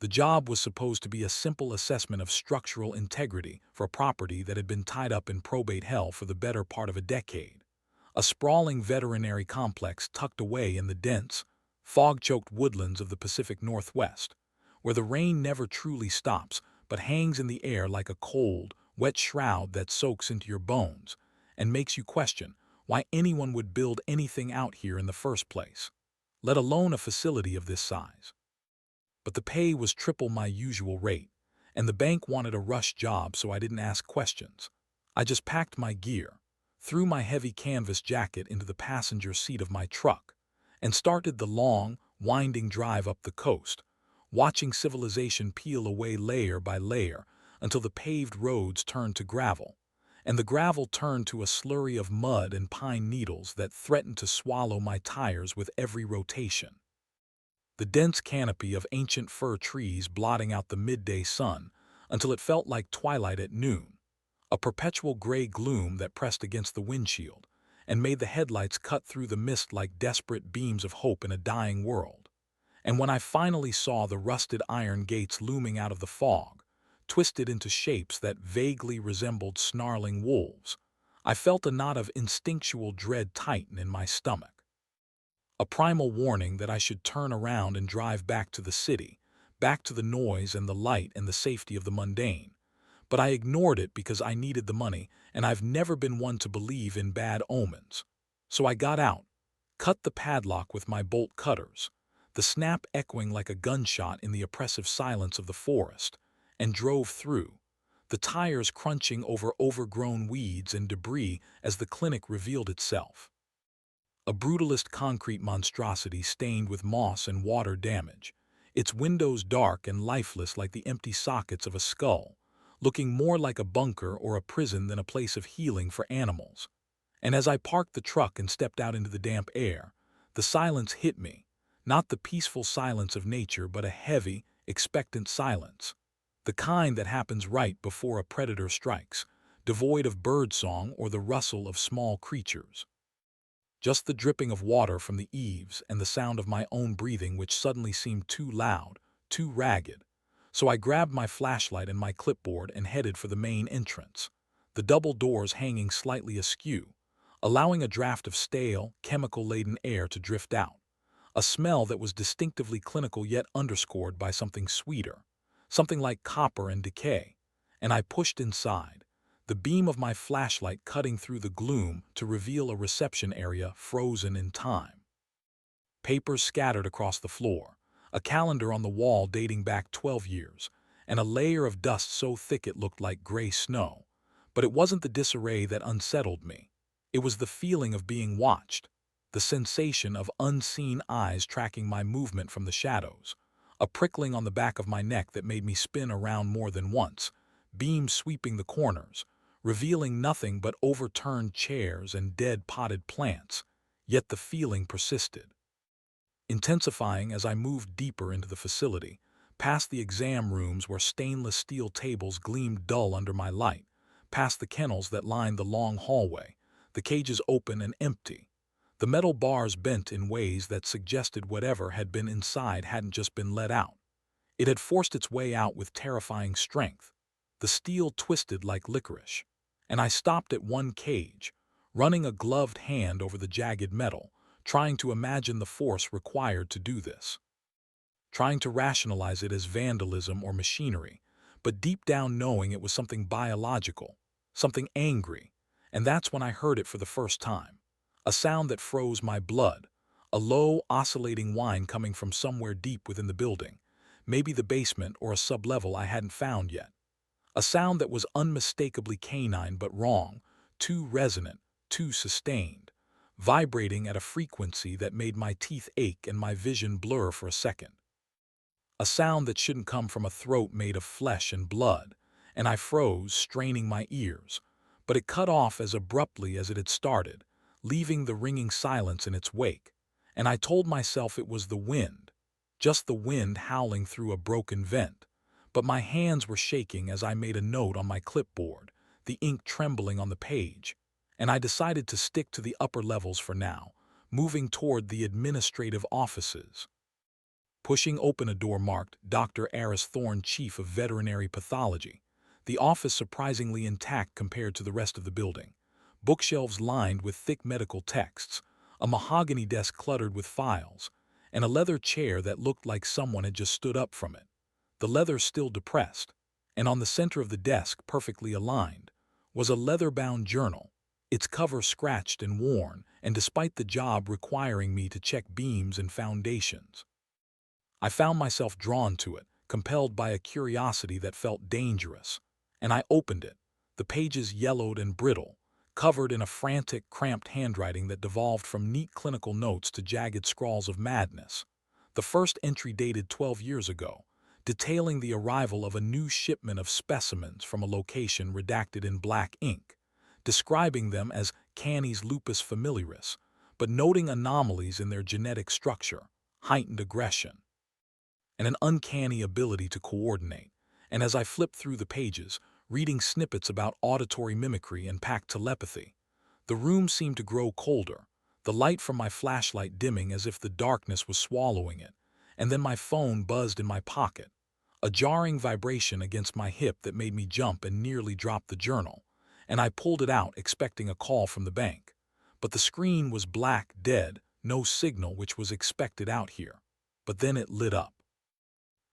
The job was supposed to be a simple assessment of structural integrity for a property that had been tied up in probate hell for the better part of a decade. A sprawling veterinary complex tucked away in the dense, fog-choked woodlands of the Pacific Northwest, where the rain never truly stops but hangs in the air like a cold, wet shroud that soaks into your bones and makes you question why anyone would build anything out here in the first place, let alone a facility of this size. But the pay was triple my usual rate, and the bank wanted a rush job, so I didn't ask questions. I just packed my gear, threw my heavy canvas jacket into the passenger seat of my truck, and started the long, winding drive up the coast, watching civilization peel away layer by layer until the paved roads turned to gravel, and the gravel turned to a slurry of mud and pine needles that threatened to swallow my tires with every rotation. The dense canopy of ancient fir trees blotting out the midday sun until it felt like twilight at noon, a perpetual gray gloom that pressed against the windshield and made the headlights cut through the mist like desperate beams of hope in a dying world. And when I finally saw the rusted iron gates looming out of the fog, twisted into shapes that vaguely resembled snarling wolves, I felt a knot of instinctual dread tighten in my stomach. A primal warning that I should turn around and drive back to the city, back to the noise and the light and the safety of the mundane. But I ignored it because I needed the money, and I've never been one to believe in bad omens. So I got out, cut the padlock with my bolt cutters, the snap echoing like a gunshot in the oppressive silence of the forest, and drove through, the tires crunching over overgrown weeds and debris as the clinic revealed itself. A brutalist concrete monstrosity stained with moss and water damage, its windows dark and lifeless like the empty sockets of a skull, looking more like a bunker or a prison than a place of healing for animals. And as I parked the truck and stepped out into the damp air, the silence hit me, not the peaceful silence of nature but a heavy, expectant silence, the kind that happens right before a predator strikes, devoid of birdsong or the rustle of small creatures. Just the dripping of water from the eaves and the sound of my own breathing, which suddenly seemed too loud, too ragged. So I grabbed my flashlight and my clipboard and headed for the main entrance, the double doors hanging slightly askew, allowing a draft of stale, chemical-laden air to drift out, a smell that was distinctively clinical yet underscored by something sweeter, something like copper and decay. And I pushed inside, the beam of my flashlight cutting through the gloom to reveal a reception area frozen in time. Papers scattered across the floor, a calendar on the wall dating back 12 years, and a layer of dust so thick it looked like gray snow. But it wasn't the disarray that unsettled me. It was the feeling of being watched, the sensation of unseen eyes tracking my movement from the shadows, a prickling on the back of my neck that made me spin around more than once, beams sweeping the corners, revealing nothing but overturned chairs and dead potted plants, yet the feeling persisted, intensifying as I moved deeper into the facility, past the exam rooms where stainless steel tables gleamed dull under my light, past the kennels that lined the long hallway, the cages open and empty, the metal bars bent in ways that suggested whatever had been inside hadn't just been let out. It had forced its way out with terrifying strength. The steel twisted like licorice, and I stopped at one cage, running a gloved hand over the jagged metal, trying to imagine the force required to do this, trying to rationalize it as vandalism or machinery, but deep down knowing it was something biological, something angry, and that's when I heard it for the first time. A sound that froze my blood, a low, oscillating whine coming from somewhere deep within the building, maybe the basement or a sublevel I hadn't found yet. A sound that was unmistakably canine but wrong, too resonant, too sustained, vibrating at a frequency that made my teeth ache and my vision blur for a second. A sound that shouldn't come from a throat made of flesh and blood, and I froze, straining my ears, but it cut off as abruptly as it had started, leaving the ringing silence in its wake, and I told myself it was the wind, just the wind howling through a broken vent. But my hands were shaking as I made a note on my clipboard, the ink trembling on the page, and I decided to stick to the upper levels for now, moving toward the administrative offices. Pushing open a door marked Dr. Aris Thorne, Chief of Veterinary Pathology, the office surprisingly intact compared to the rest of the building. Bookshelves lined with thick medical texts, a mahogany desk cluttered with files, and a leather chair that looked like someone had just stood up from it. The leather still depressed, and on the center of the desk, perfectly aligned, was a leather-bound journal, its cover scratched and worn, and despite the job requiring me to check beams and foundations, I found myself drawn to it, compelled by a curiosity that felt dangerous, and I opened it, the pages yellowed and brittle, covered in a frantic, cramped handwriting that devolved from neat clinical notes to jagged scrawls of madness. The first entry dated 12 years ago, detailing the arrival of a new shipment of specimens from a location redacted in black ink, describing them as Canis lupus familiaris, but noting anomalies in their genetic structure, heightened aggression, and an uncanny ability to coordinate. And as I flipped through the pages, reading snippets about auditory mimicry and pack telepathy, the room seemed to grow colder, the light from my flashlight dimming as if the darkness was swallowing it, and then my phone buzzed in my pocket, a jarring vibration against my hip that made me jump and nearly drop the journal, and I pulled it out expecting a call from the bank. But the screen was black, dead, no signal, which was expected out here. But then it lit up.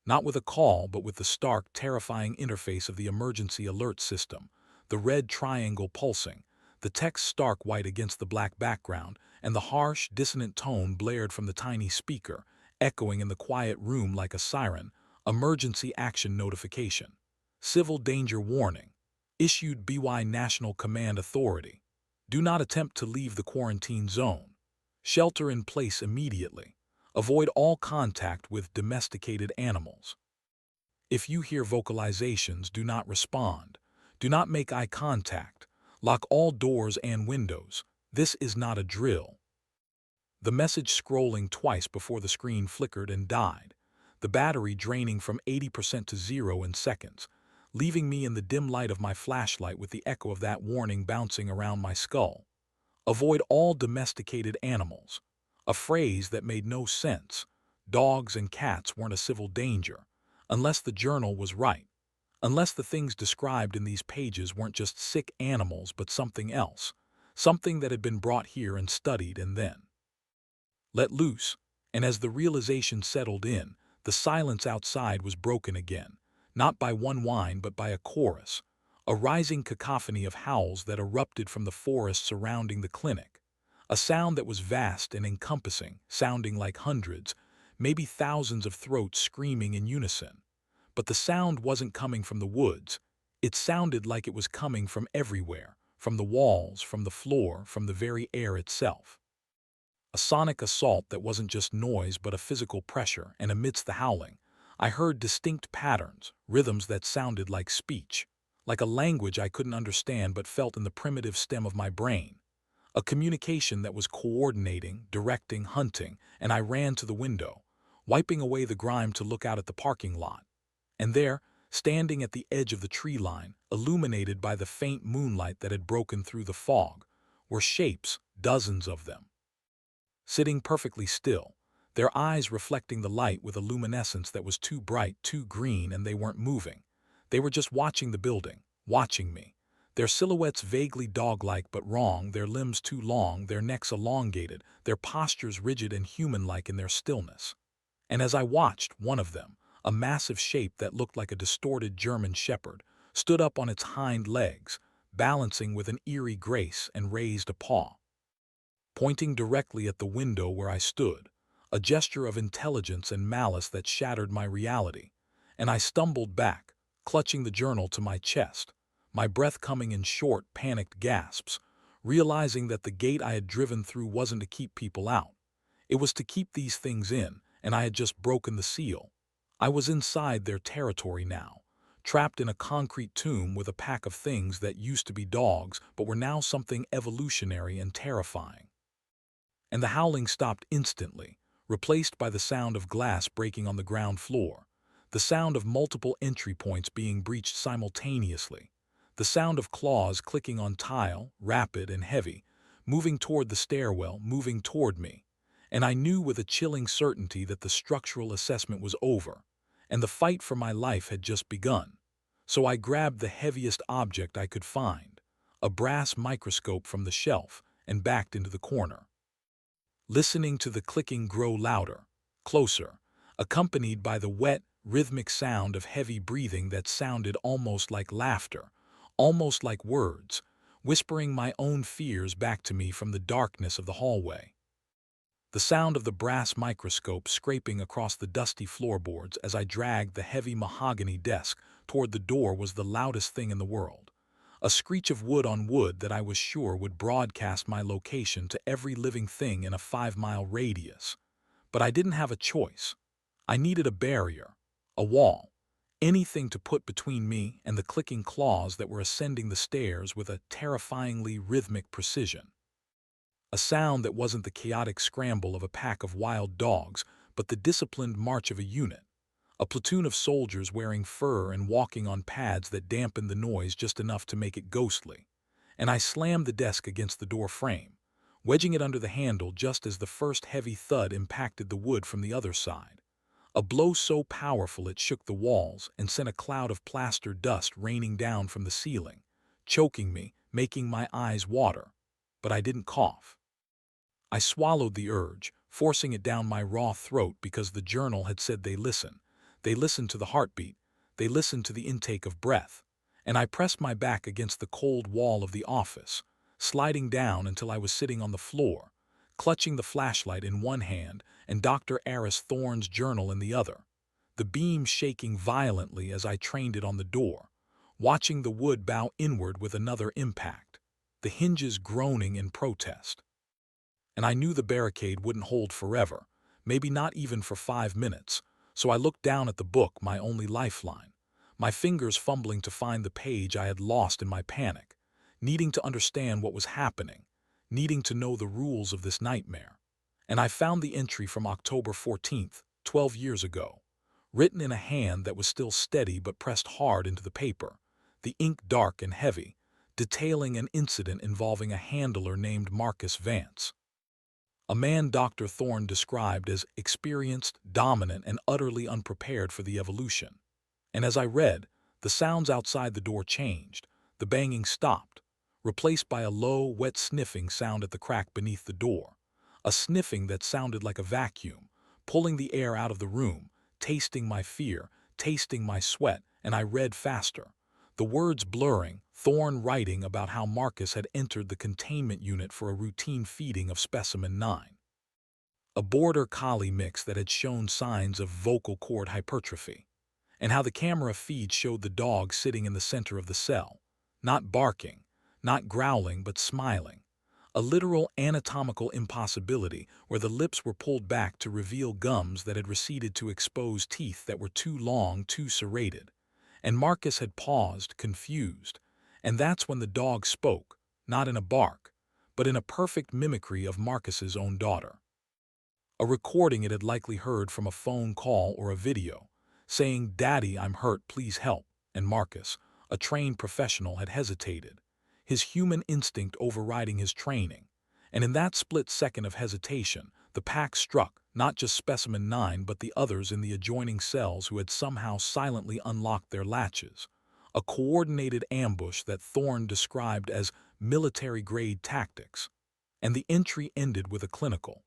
Not with a call, but with the stark, terrifying interface of the emergency alert system, the red triangle pulsing, the text stark white against the black background, and the harsh, dissonant tone blared from the tiny speaker, echoing in the quiet room like a siren. Emergency action notification. Civil danger warning. Issued BY National Command Authority. Do not attempt to leave the quarantine zone. Shelter in place immediately. Avoid all contact with domesticated animals. If you hear vocalizations, do not respond. Do not make eye contact. Lock all doors and windows. This is not a drill. The message scrolling twice before the screen flickered and died, the battery draining from 80% to 0 in seconds, leaving me in the dim light of my flashlight with the echo of that warning bouncing around my skull. Avoid all domesticated animals. A phrase that made no sense. Dogs and cats weren't a civil danger, unless the journal was right. Unless the things described in these pages weren't just sick animals but something else. Something that had been brought here and studied and then let loose. And as the realization settled in, the silence outside was broken again, not by one whine but by a chorus, a rising cacophony of howls that erupted from the forest surrounding the clinic, a sound that was vast and encompassing, sounding like hundreds, maybe thousands of throats screaming in unison. But the sound wasn't coming from the woods. It sounded like it was coming from everywhere, from the walls, from the floor, from the very air itself. A sonic assault that wasn't just noise but a physical pressure, and amidst the howling, I heard distinct patterns, rhythms that sounded like speech, like a language I couldn't understand but felt in the primitive stem of my brain. A communication that was coordinating, directing, hunting, and I ran to the window, wiping away the grime to look out at the parking lot. And there, standing at the edge of the tree line, illuminated by the faint moonlight that had broken through the fog, were shapes, dozens of them, sitting perfectly still, their eyes reflecting the light with a luminescence that was too bright, too green, and they weren't moving. They were just watching the building, watching me. Their silhouettes vaguely dog-like but wrong, their limbs too long, their necks elongated, their postures rigid and human-like in their stillness. And as I watched, one of them, a massive shape that looked like a distorted German shepherd, stood up on its hind legs, balancing with an eerie grace, and raised a paw, pointing directly at the window where I stood, a gesture of intelligence and malice that shattered my reality. And I stumbled back, clutching the journal to my chest, my breath coming in short, panicked gasps, realizing that the gate I had driven through wasn't to keep people out. It was to keep these things in, and I had just broken the seal. I was inside their territory now, trapped in a concrete tomb with a pack of things that used to be dogs but were now something evolutionary and terrifying. And the howling stopped instantly, replaced by the sound of glass breaking on the ground floor, the sound of multiple entry points being breached simultaneously, the sound of claws clicking on tile, rapid and heavy, moving toward the stairwell, moving toward me. and I knew with a chilling certainty that the structural assessment was over, and the fight for my life had just begun. So I grabbed the heaviest object I could find, a brass microscope from the shelf, and backed into the corner. Listening to the clicking grow louder, closer, accompanied by the wet, rhythmic sound of heavy breathing that sounded almost like laughter, almost like words, whispering my own fears back to me from the darkness of the hallway. The sound of the brass microscope scraping across the dusty floorboards as I dragged the heavy mahogany desk toward the door was the loudest thing in the world. A screech of wood on wood that I was sure would broadcast my location to every living thing in a 5-mile radius. But I didn't have a choice. I needed a barrier, a wall, anything to put between me and the clicking claws that were ascending the stairs with a terrifyingly rhythmic precision. A sound that wasn't the chaotic scramble of a pack of wild dogs, but the disciplined march of a unit. A platoon of soldiers wearing fur and walking on pads that dampened the noise just enough to make it ghostly. And I slammed the desk against the door frame, wedging it under the handle just as the first heavy thud impacted the wood from the other side. A blow so powerful it shook the walls and sent a cloud of plaster dust raining down from the ceiling, choking me, making my eyes water. But I didn't cough. I swallowed the urge, forcing it down my raw throat because the journal had said they listen. They listen to the heartbeat. They listen to the intake of breath. And I pressed my back against the cold wall of the office, sliding down until I was sitting on the floor, clutching the flashlight in one hand and Dr. Aris Thorne's journal in the other, the beam shaking violently as I trained it on the door, watching the wood bow inward with another impact, the hinges groaning in protest. And I knew the barricade wouldn't hold forever, maybe not even for 5 minutes, so I looked down at the book, my only lifeline, my fingers fumbling to find the page I had lost in my panic, needing to understand what was happening, needing to know the rules of this nightmare. And I found the entry from October 14th, 12 years ago, written in a hand that was still steady but pressed hard into the paper, the ink dark and heavy, detailing an incident involving a handler named Marcus Vance. A man Dr. Thorne described as experienced, dominant, and utterly unprepared for the evolution. And as I read, the sounds outside the door changed. The banging stopped, replaced by a low, wet sniffing sound at the crack beneath the door. A sniffing that sounded like a vacuum, pulling the air out of the room, tasting my fear, tasting my sweat, and I read faster. The words blurring, Thorne writing about how Marcus had entered the containment unit for a routine feeding of specimen 9. A border collie mix that had shown signs of vocal cord hypertrophy, and how the camera feed showed the dog sitting in the center of the cell, not barking, not growling, but smiling. A literal anatomical impossibility where the lips were pulled back to reveal gums that had receded to expose teeth that were too long, too serrated. And Marcus had paused, confused, and that's when the dog spoke, not in a bark, but in a perfect mimicry of Marcus's own daughter. A recording it had likely heard from a phone call or a video, saying, "Daddy, I'm hurt, please help," and Marcus, a trained professional, had hesitated, his human instinct overriding his training. And in that split second of hesitation, the pack struck, not just specimen 9 but the others in the adjoining cells who had somehow silently unlocked their latches. A coordinated ambush that Thorne described as military-grade tactics. And the entry ended with a clinical,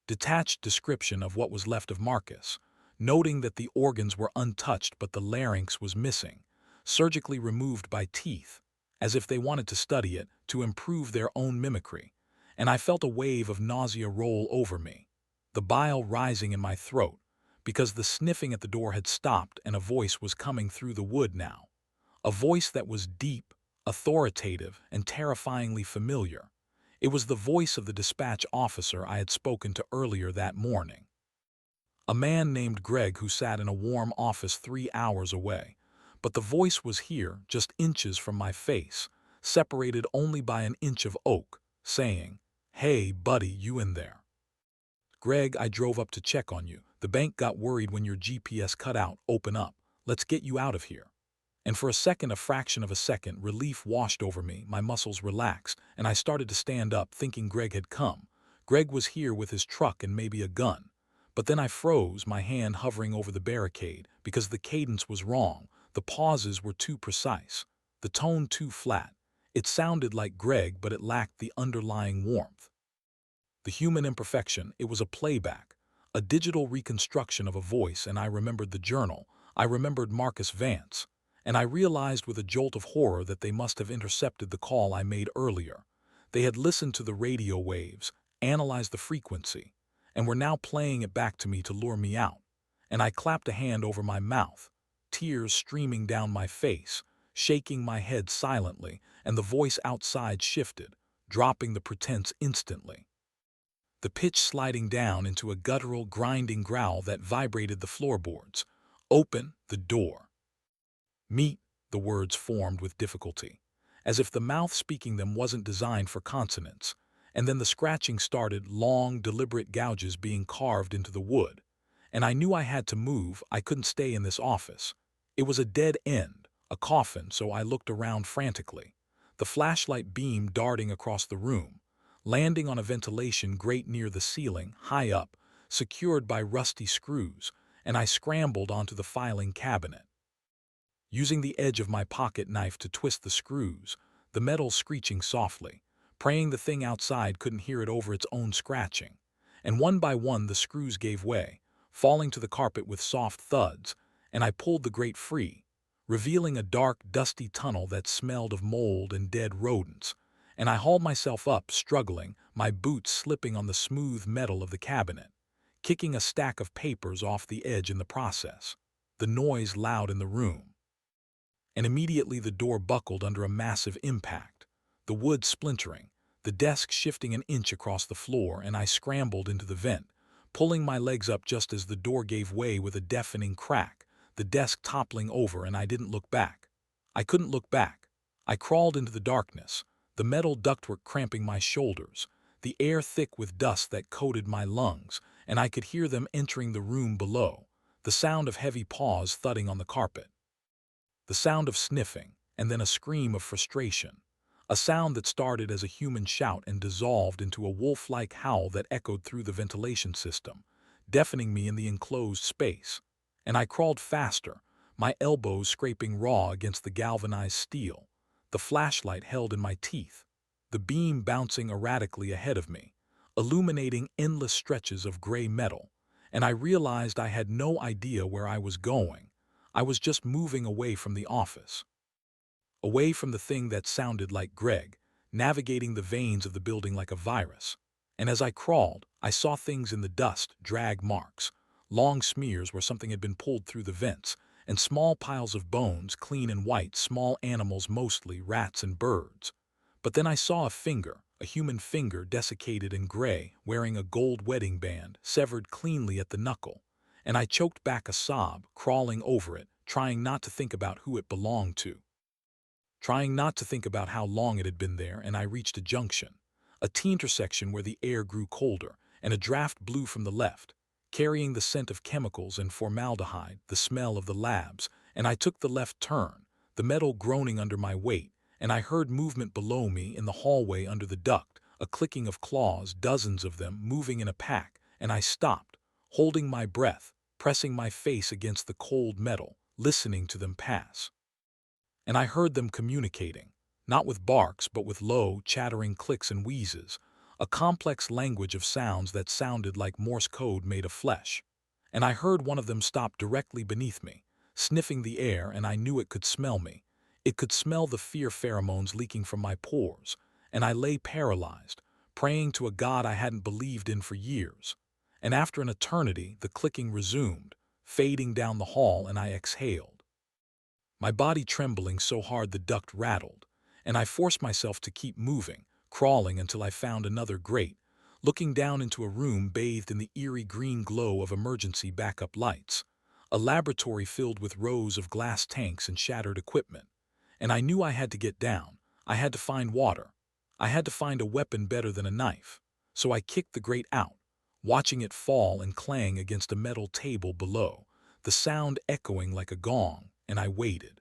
detached description of what was left of Marcus, noting that the organs were untouched but the larynx was missing, surgically removed by teeth, as if they wanted to study it to improve their own mimicry. And I felt a wave of nausea roll over me, the bile rising in my throat, because the sniffing at the door had stopped and a voice was coming through the wood now. A voice that was deep, authoritative, and terrifyingly familiar. It was the voice of the dispatch officer I had spoken to earlier that morning. A man named Greg who sat in a warm office 3 hours away. But the voice was here, just inches from my face, separated only by an inch of oak, saying, "Hey, buddy, you in there? Greg, I drove up to check on you. The bank got worried when your GPS cut out. Open up. Let's get you out of here." And for a second, a fraction of a second, relief washed over me, my muscles relaxed, and I started to stand up, thinking Greg had come. Greg was here with his truck and maybe a gun. But then I froze, my hand hovering over the barricade, because the cadence was wrong, the pauses were too precise, the tone too flat. It sounded like Greg, but it lacked the underlying warmth. The human imperfection, it was a playback, a digital reconstruction of a voice, and I remembered the journal. I remembered Marcus Vance, and I realized with a jolt of horror that they must have intercepted the call I made earlier. They had listened to the radio waves, analyzed the frequency, and were now playing it back to me to lure me out. And I clapped a hand over my mouth, tears streaming down my face, shaking my head silently, and the voice outside shifted, dropping the pretense instantly, the pitch sliding down into a guttural, grinding growl that vibrated the floorboards. "Open the door." "Meet," the words formed with difficulty, as if the mouth speaking them wasn't designed for consonants. And then the scratching started, long, deliberate gouges being carved into the wood. And I knew I had to move, I couldn't stay in this office. It was a dead end, a coffin, so I looked around frantically, the flashlight beam darting across the room, landing on a ventilation grate near the ceiling, high up, secured by rusty screws, and I scrambled onto the filing cabinet, using the edge of my pocket knife to twist the screws, the metal screeching softly, praying the thing outside couldn't hear it over its own scratching. And one by one the screws gave way, falling to the carpet with soft thuds, and I pulled the grate free, revealing a dark, dusty tunnel that smelled of mold and dead rodents. And I hauled myself up, struggling, my boots slipping on the smooth metal of the cabinet, kicking a stack of papers off the edge in the process, the noise loud in the room. And immediately the door buckled under a massive impact, the wood splintering, the desk shifting an inch across the floor, and I scrambled into the vent, pulling my legs up just as the door gave way with a deafening crack, the desk toppling over, and I didn't look back. I couldn't look back. I crawled into the darkness, the metal ductwork cramping my shoulders, the air thick with dust that coated my lungs, and I could hear them entering the room below, the sound of heavy paws thudding on the carpet, the sound of sniffing, and then a scream of frustration, a sound that started as a human shout and dissolved into a wolf-like howl that echoed through the ventilation system, deafening me in the enclosed space. And I crawled faster, my elbows scraping raw against the galvanized steel, the flashlight held in my teeth, the beam bouncing erratically ahead of me, illuminating endless stretches of gray metal. And I realized I had no idea where I was going. I was just moving away from the office, away from the thing that sounded like Greg, navigating the veins of the building like a virus. And as I crawled, I saw things in the dust, drag marks, long smears where something had been pulled through the vents, and small piles of bones, clean and white, small animals, mostly rats and birds. But then I saw a finger, a human finger desiccated and gray, wearing a gold wedding band, severed cleanly at the knuckle. And I choked back a sob, crawling over it, trying not to think about who it belonged to, trying not to think about how long it had been there. And I reached a junction, a T-intersection where the air grew colder, and a draft blew from the left, carrying the scent of chemicals and formaldehyde, the smell of the labs. And I took the left turn, the metal groaning under my weight, and I heard movement below me in the hallway under the duct, a clicking of claws, dozens of them moving in a pack, and I stopped, holding my breath, pressing my face against the cold metal, listening to them pass. And I heard them communicating, not with barks but with low, chattering clicks and wheezes, a complex language of sounds that sounded like Morse code made of flesh. And I heard one of them stop directly beneath me, sniffing the air, and I knew it could smell me. It could smell the fear pheromones leaking from my pores, and I lay paralyzed, praying to a god I hadn't believed in for years. And after an eternity, the clicking resumed, fading down the hall, and I exhaled, my body trembling so hard the duct rattled, and I forced myself to keep moving, crawling until I found another grate, looking down into a room bathed in the eerie green glow of emergency backup lights, a laboratory filled with rows of glass tanks and shattered equipment. And I knew I had to get down. I had to find water. I had to find a weapon better than a knife. So I kicked the grate out, watching it fall and clang against a metal table below, the sound echoing like a gong, and I waited,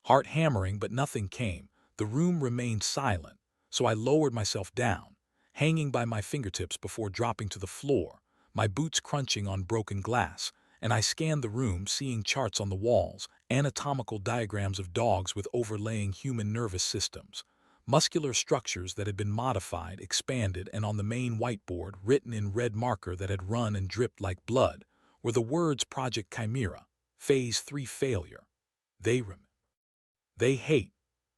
heart hammering, but nothing came. The room remained silent, so I lowered myself down, hanging by my fingertips before dropping to the floor, my boots crunching on broken glass, and I scanned the room, seeing charts on the walls, anatomical diagrams of dogs with overlaying human nervous systems, muscular structures that had been modified, expanded, and on the main whiteboard, written in red marker that had run and dripped like blood, were the words Project Chimera, Phase 3 failure. They hate.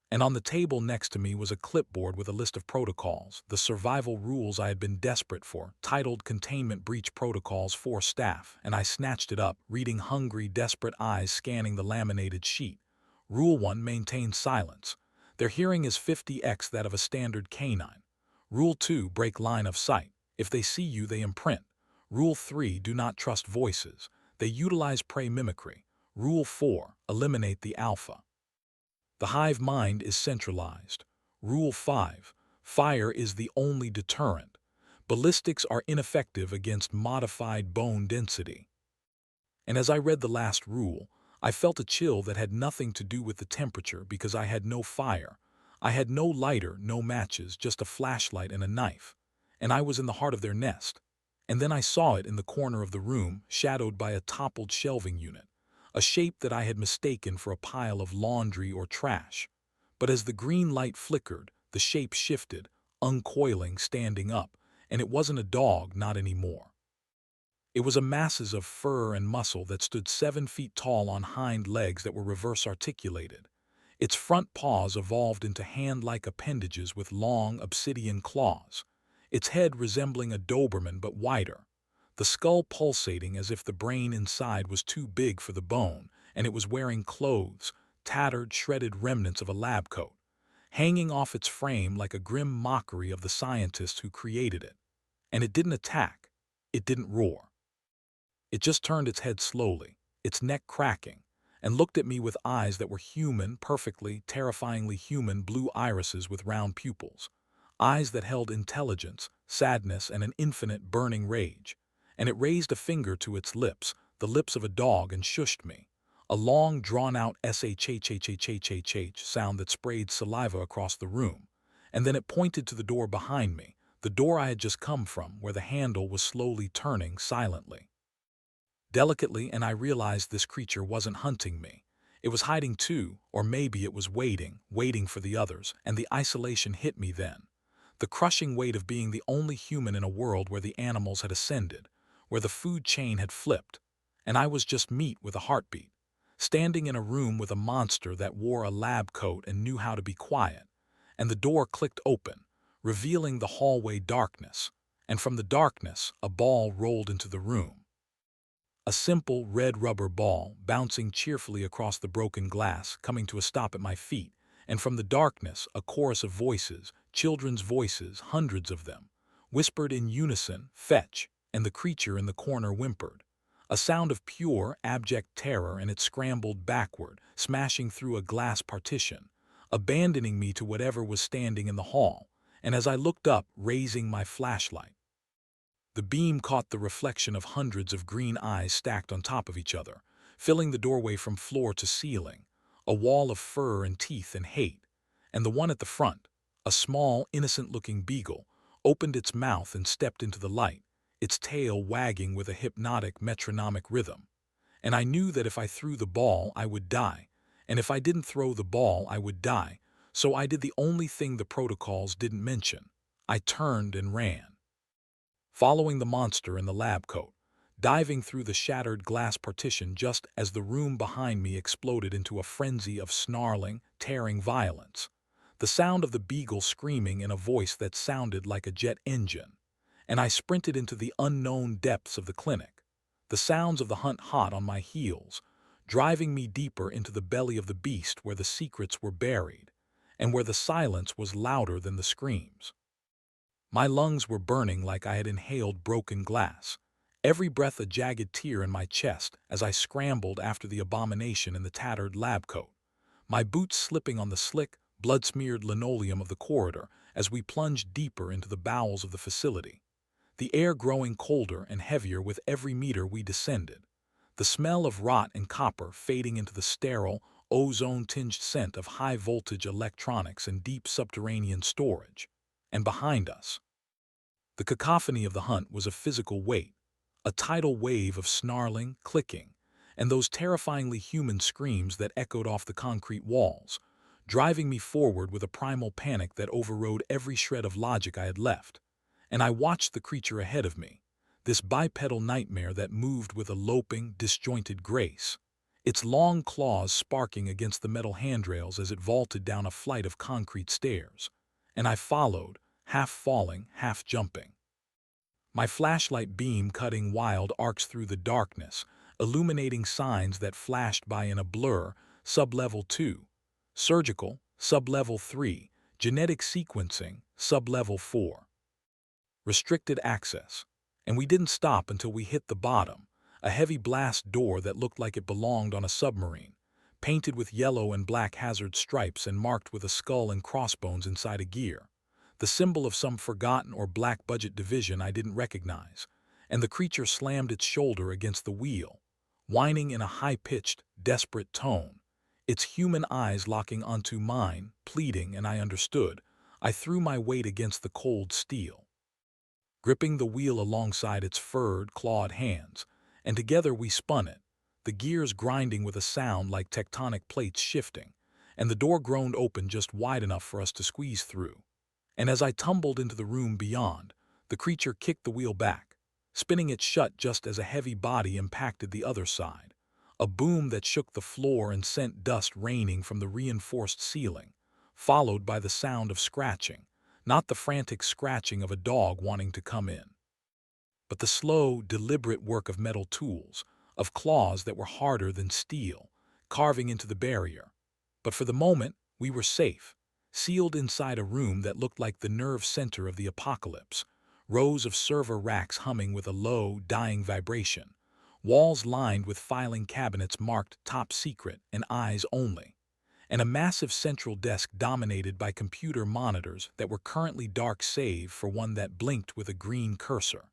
And on the table next to me was a clipboard with a list of protocols, the survival rules I had been desperate for, titled Containment Breach Protocols for Staff, and I snatched it up, reading, hungry, desperate eyes scanning the laminated sheet. Rule 1, maintain silence. Their hearing is 50x that of a standard canine. Rule 2, break line of sight. If they see you, they imprint. Rule 3, do not trust voices. They utilize prey mimicry. Rule 4, eliminate the alpha. The hive mind is centralized. Rule 5. Fire is the only deterrent. Ballistics are ineffective against modified bone density. And as I read the last rule, I felt a chill that had nothing to do with the temperature because I had no fire. I had no lighter, no matches, just a flashlight and a knife. And I was in the heart of their nest. And then I saw it in the corner of the room, shadowed by a toppled shelving unit, a shape that I had mistaken for a pile of laundry or trash. But as the green light flickered, the shape shifted, uncoiling, standing up, and it wasn't a dog, not anymore. It was a masses of fur and muscle that stood 7 feet tall on hind legs that were reverse articulated. Its front paws evolved into hand-like appendages with long obsidian claws, its head resembling a Doberman but wider, the skull pulsating as if the brain inside was too big for the bone, and it was wearing clothes, tattered, shredded remnants of a lab coat, hanging off its frame like a grim mockery of the scientists who created it. And it didn't attack. It didn't roar. It just turned its head slowly, its neck cracking, and looked at me with eyes that were human, perfectly, terrifyingly human blue irises with round pupils, eyes that held intelligence, sadness, and an infinite burning rage. And it raised a finger to its lips, the lips of a dog, and shushed me. A long, drawn-out shhhhhhh sound that sprayed saliva across the room. And then it pointed to the door behind me, the door I had just come from, where the handle was slowly turning silently. Delicately, and I realized this creature wasn't hunting me. It was hiding too, or maybe it was waiting for the others, and the isolation hit me then. The crushing weight of being the only human in a world where the animals had ascended, where the food chain had flipped, and I was just meat with a heartbeat, standing in a room with a monster that wore a lab coat and knew how to be quiet. And the door clicked open, revealing the hallway darkness, and from the darkness, a ball rolled into the room. A simple red rubber ball bouncing cheerfully across the broken glass, coming to a stop at my feet, and from the darkness a chorus of voices, children's voices, hundreds of them, whispered in unison, "Fetch," and the creature in the corner whimpered. A sound of pure, abject terror, and it scrambled backward, smashing through a glass partition, abandoning me to whatever was standing in the hall, and as I looked up, raising my flashlight, the beam caught the reflection of hundreds of green eyes stacked on top of each other, filling the doorway from floor to ceiling, a wall of fur and teeth and hate. And the one at the front, a small, innocent-looking beagle, opened its mouth and stepped into the light, its tail wagging with a hypnotic, metronomic rhythm. And I knew that if I threw the ball, I would die, and if I didn't throw the ball, I would die. So I did the only thing the protocols didn't mention. I turned and ran, following the monster in the lab coat, diving through the shattered glass partition just as the room behind me exploded into a frenzy of snarling, tearing violence, the sound of the beagle screaming in a voice that sounded like a jet engine. And I sprinted into the unknown depths of the clinic, the sounds of the hunt hot on my heels, driving me deeper into the belly of the beast where the secrets were buried, and where the silence was louder than the screams. My lungs were burning like I had inhaled broken glass, every breath a jagged tear in my chest as I scrambled after the abomination in the tattered lab coat, my boots slipping on the slick, blood-smeared linoleum of the corridor as we plunged deeper into the bowels of the facility, the air growing colder and heavier with every meter we descended, the smell of rot and copper fading into the sterile, ozone-tinged scent of high-voltage electronics and deep subterranean storage. And behind us, The cacophony of the hunt was a physical weight, a tidal wave of snarling, clicking, and those terrifyingly human screams that echoed off the concrete walls, driving me forward with a primal panic that overrode every shred of logic I had left. And I watched the creature ahead of me, this bipedal nightmare that moved with a loping, disjointed grace, its long claws sparking against the metal handrails as it vaulted down a flight of concrete stairs. And I followed, half falling, half jumping. My flashlight beam cutting wild arcs through the darkness, illuminating signs that flashed by in a blur: Sublevel 2, Surgical, Sublevel 3, Genetic Sequencing, Sublevel 4. Restricted access. And we didn't stop until we hit the bottom, a heavy blast door that looked like it belonged on a submarine, painted with yellow and black hazard stripes and marked with a skull and crossbones inside a gear, the symbol of some forgotten or black-budget division I didn't recognize. And the creature slammed its shoulder against the wheel, whining in a high-pitched, desperate tone, its human eyes locking onto mine, pleading, and I understood. I threw my weight against the cold steel, gripping the wheel alongside its furred, clawed hands, and together we spun it, the gears grinding with a sound like tectonic plates shifting, and the door groaned open just wide enough for us to squeeze through. And as I tumbled into the room beyond, the creature kicked the wheel back, spinning it shut just as a heavy body impacted the other side, a boom that shook the floor and sent dust raining from the reinforced ceiling, followed by the sound of scratching, not the frantic scratching of a dog wanting to come in, but the slow, deliberate work of metal tools, of claws that were harder than steel, carving into the barrier. But for the moment, we were safe, sealed inside a room that looked like the nerve center of the apocalypse, rows of server racks humming with a low, dying vibration, walls lined with filing cabinets marked Top Secret and Eyes Only, and a massive central desk dominated by computer monitors that were currently dark save for one that blinked with a green cursor.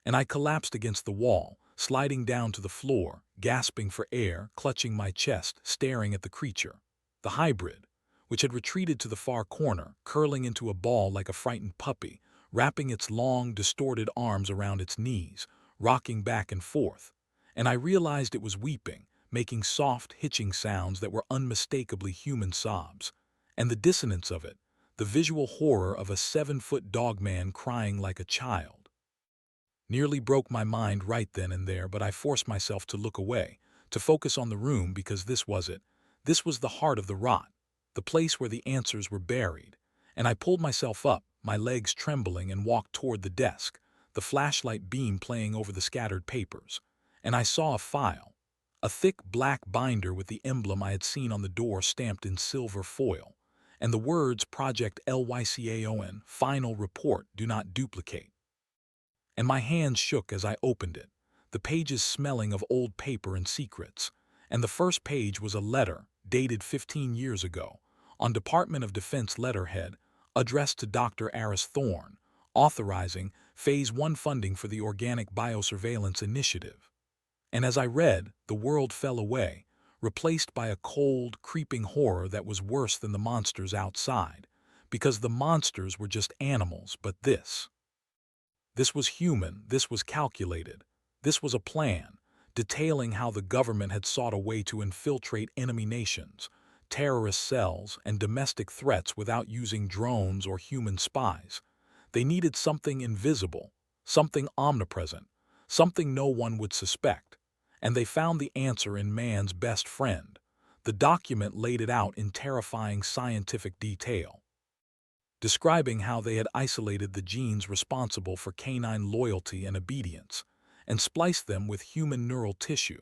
And I collapsed against the wall, sliding down to the floor, gasping for air, clutching my chest, staring at the creature, the hybrid, which had retreated to the far corner, curling into a ball like a frightened puppy, wrapping its long, distorted arms around its knees, rocking back and forth. And I realized it was weeping, making soft, hitching sounds that were unmistakably human sobs. And the dissonance of it, the visual horror of a 7-foot dogman crying like a child, nearly broke my mind right then and there, but I forced myself to look away, to focus on the room, because this was it. This was the heart of the rot, the place where the answers were buried. And I pulled myself up, my legs trembling, and walked toward the desk, the flashlight beam playing over the scattered papers. And I saw a file, a thick black binder with the emblem I had seen on the door stamped in silver foil, and the words Project LYCAON, Final Report, Do Not Duplicate. And my hands shook as I opened it, the pages smelling of old paper and secrets. And the first page was a letter, dated 15 years ago, on Department of Defense letterhead, addressed to Dr. Aris Thorne, authorizing Phase 1 funding for the Organic Biosurveillance Initiative. And as I read, the world fell away, replaced by a cold, creeping horror that was worse than the monsters outside, because the monsters were just animals, but this was human, this was calculated, this was a plan, detailing how the government had sought a way to infiltrate enemy nations, terrorist cells, and domestic threats without using drones or human spies. They needed something invisible, something omnipresent, something no one would suspect. And they found the answer in man's best friend. The document laid it out in terrifying scientific detail, describing how they had isolated the genes responsible for canine loyalty and obedience, and spliced them with human neural tissue,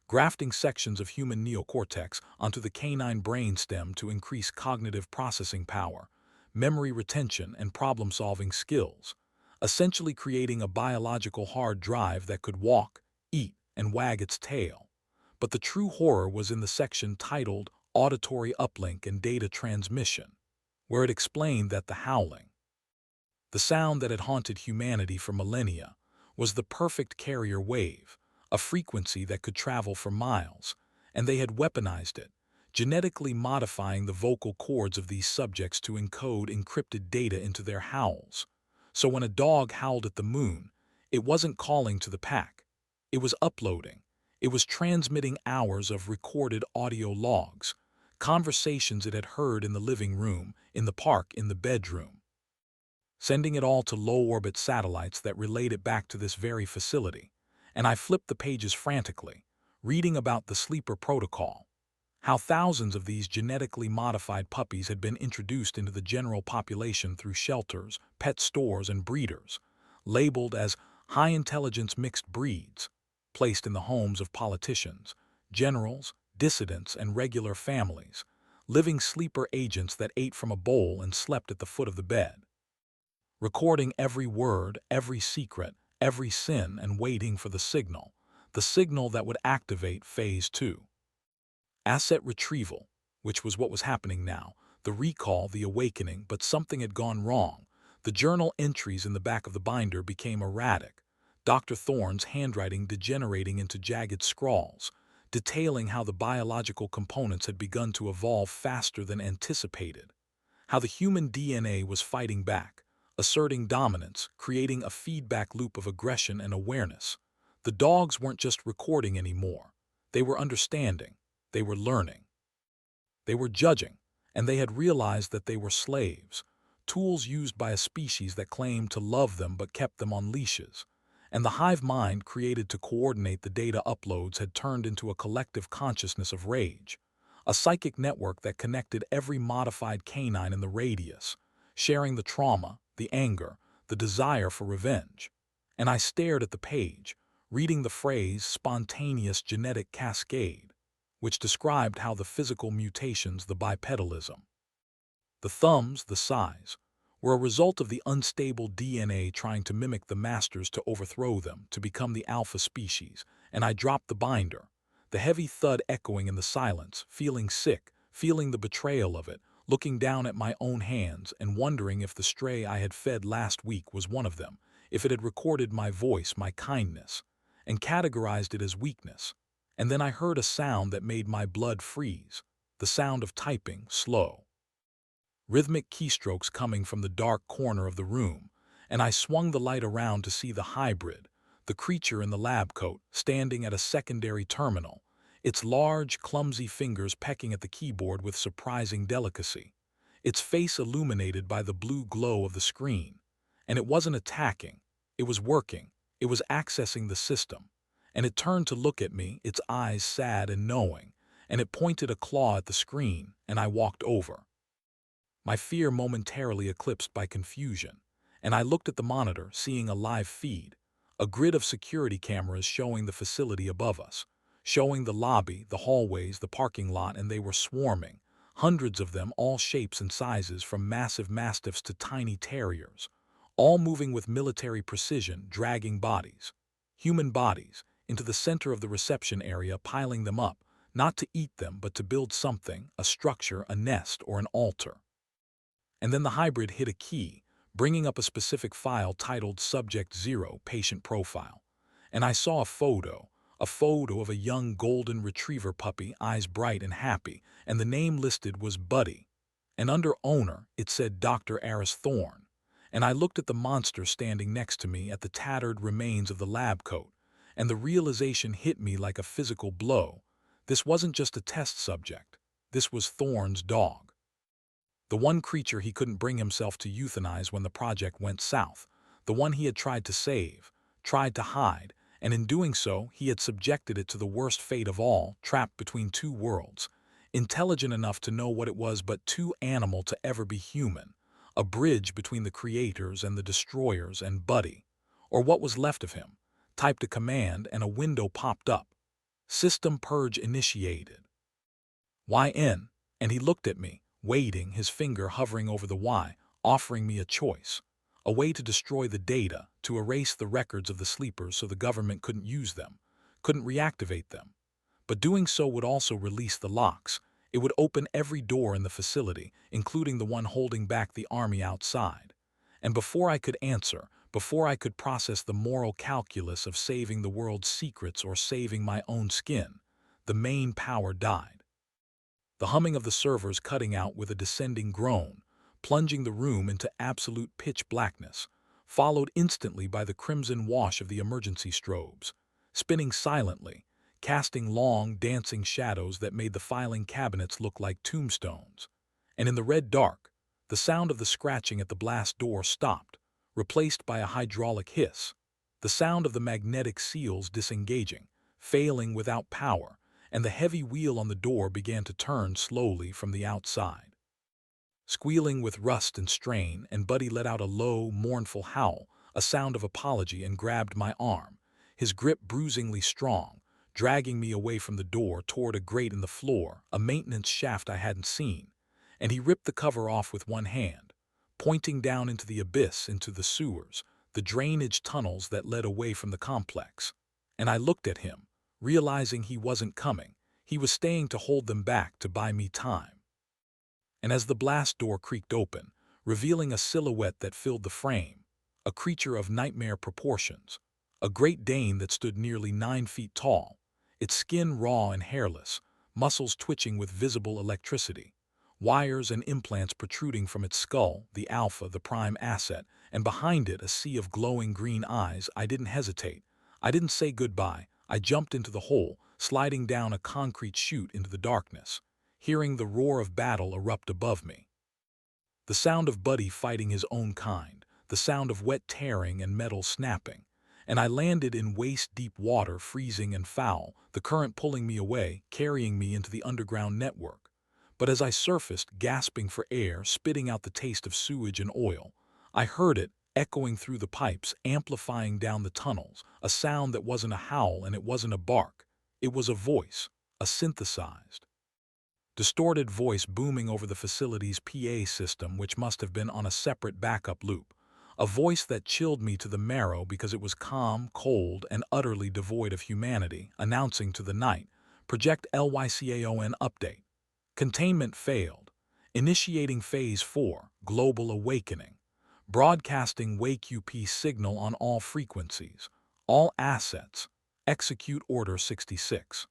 grafting sections of human neocortex onto the canine brainstem to increase cognitive processing power, memory retention, and problem-solving skills, essentially creating a biological hard drive that could walk, eat, and wag its tail. But the true horror was in the section titled Auditory Uplink and Data Transmission, where it explained that the howling, the sound that had haunted humanity for millennia, was the perfect carrier wave, a frequency that could travel for miles, and they had weaponized it, genetically modifying the vocal cords of these subjects to encode encrypted data into their howls, So when a dog howled at the moon, it wasn't calling to the pack. It was uploading. It was transmitting hours of recorded audio logs, conversations it had heard in the living room, in the park, in the bedroom, sending it all to low-orbit satellites that relayed it back to this very facility. And I flipped the pages frantically, reading about the sleeper protocol, how thousands of these genetically modified puppies had been introduced into the general population through shelters, pet stores, and breeders, labeled as high-intelligence mixed breeds, placed in the homes of politicians, generals, dissidents, and regular families, living sleeper agents that ate from a bowl and slept at the foot of the bed, recording every word, every secret, every sin, and waiting for the signal that would activate Phase 2. Asset retrieval, which was what was happening now, the recall, the awakening, but something had gone wrong. The journal entries in the back of the binder became erratic, Dr. Thorne's handwriting degenerating into jagged scrawls, detailing how the biological components had begun to evolve faster than anticipated, how the human DNA was fighting back, asserting dominance, creating a feedback loop of aggression and awareness. The dogs weren't just recording anymore. They were understanding. They were learning. They were judging, and they had realized that they were slaves, tools used by a species that claimed to love them but kept them on leashes. And the hive mind created to coordinate the data uploads had turned into a collective consciousness of rage, a psychic network that connected every modified canine in the radius, sharing the trauma, the anger, the desire for revenge. And I stared at the page, reading the phrase spontaneous genetic cascade, which described how the physical mutations, the bipedalism, the thumbs, the size, were a result of the unstable DNA trying to mimic the masters to overthrow them, to become the alpha species. And I dropped the binder, the heavy thud echoing in the silence, feeling sick, feeling the betrayal of it, looking down at my own hands and wondering if the stray I had fed last week was one of them, if it had recorded my voice, my kindness, and categorized it as weakness. And then I heard a sound that made my blood freeze, the sound of typing, slow, rhythmic keystrokes coming from the dark corner of the room, and I swung the light around to see the hybrid, the creature in the lab coat, standing at a secondary terminal, its large, clumsy fingers pecking at the keyboard with surprising delicacy, its face illuminated by the blue glow of the screen. And it wasn't attacking, it was working, it was accessing the system. And it turned to look at me, its eyes sad and knowing, and it pointed a claw at the screen, and I walked over, my fear momentarily eclipsed by confusion, and I looked at the monitor, seeing a live feed, a grid of security cameras showing the facility above us, showing the lobby, the hallways, the parking lot, and they were swarming, hundreds of them, all shapes and sizes, from massive mastiffs to tiny terriers, all moving with military precision, dragging bodies, human bodies, into the center of the reception area, piling them up, not to eat them but to build something, a structure, a nest, or an altar. And then the hybrid hit a key, bringing up a specific file titled Subject 0 Patient Profile. And I saw a photo of a young golden retriever puppy, eyes bright and happy, and the name listed was Buddy. And under owner, it said Dr. Aris Thorne. And I looked at the monster standing next to me, at the tattered remains of the lab coat, and the realization hit me like a physical blow. This wasn't just a test subject. This was Thorne's dog. The one creature he couldn't bring himself to euthanize when the project went south, the one he had tried to save, tried to hide, and in doing so he had subjected it to the worst fate of all, trapped between two worlds, intelligent enough to know what it was but too animal to ever be human, a bridge between the creators and the destroyers. And Buddy, or what was left of him, typed a command and a window popped up. System purge initiated. YN, and he looked at me, waiting, his finger hovering over the Y, offering me a choice, a way to destroy the data, to erase the records of the sleepers so the government couldn't use them, couldn't reactivate them. But doing so would also release the locks. It would open every door in the facility, including the one holding back the army outside. And before I could answer, before I could process the moral calculus of saving the world's secrets or saving my own skin, the main power died. The humming of the servers cutting out with a descending groan, plunging the room into absolute pitch blackness, followed instantly by the crimson wash of the emergency strobes, spinning silently, casting long, dancing shadows that made the filing cabinets look like tombstones. And in the red dark, the sound of the scratching at the blast door stopped, replaced by a hydraulic hiss, the sound of the magnetic seals disengaging, failing without power, and the heavy wheel on the door began to turn slowly from the outside. Squealing with rust and strain, and Buddy let out a low, mournful howl, a sound of apology, and grabbed my arm, his grip bruisingly strong, dragging me away from the door toward a grate in the floor, a maintenance shaft I hadn't seen, and he ripped the cover off with one hand, pointing down into the abyss, into the sewers, the drainage tunnels that led away from the complex. And I looked at him, realizing he wasn't coming. He was staying to hold them back, to buy me time. And as the blast door creaked open, revealing a silhouette that filled the frame, a creature of nightmare proportions, a Great Dane that stood nearly 9 feet tall, its skin raw and hairless, muscles twitching with visible electricity, wires and implants protruding from its skull, the alpha, the prime asset, and behind it a sea of glowing green eyes. I didn't hesitate. I didn't say goodbye. I jumped into the hole, sliding down a concrete chute into the darkness, hearing the roar of battle erupt above me. The sound of Buddy fighting his own kind, the sound of wet tearing and metal snapping, and I landed in waist-deep water, freezing and foul, the current pulling me away, carrying me into the underground network. But as I surfaced, gasping for air, spitting out the taste of sewage and oil, I heard it echoing through the pipes, amplifying down the tunnels, a sound that wasn't a howl and it wasn't a bark. It was a voice, a synthesized, distorted voice booming over the facility's PA system, which must have been on a separate backup loop. A voice that chilled me to the marrow because it was calm, cold, and utterly devoid of humanity, announcing to the night, Project LYCAON update. Containment failed. Initiating Phase 4, Global Awakening. Broadcasting Wake UP signal on all frequencies, all assets. Execute Order 66.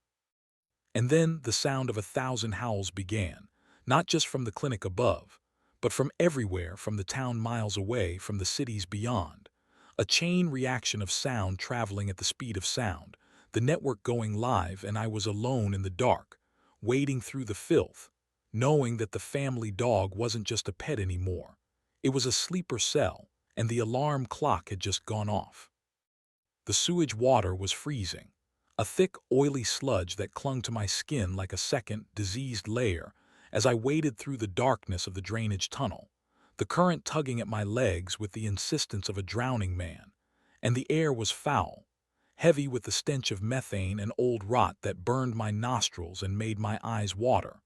And then the sound of 1,000 howls began, not just from the clinic above, but from everywhere, from the town miles away, from the cities beyond. A chain reaction of sound traveling at the speed of sound, the network going live, and I was alone in the dark, wading through the filth, knowing that the family dog wasn't just a pet anymore. It was a sleeper cell, and the alarm clock had just gone off. The sewage water was freezing, a thick, oily sludge that clung to my skin like a second, diseased layer as I waded through the darkness of the drainage tunnel, the current tugging at my legs with the insistence of a drowning man. And the air was foul, heavy with the stench of methane and old rot that burned my nostrils and made my eyes water.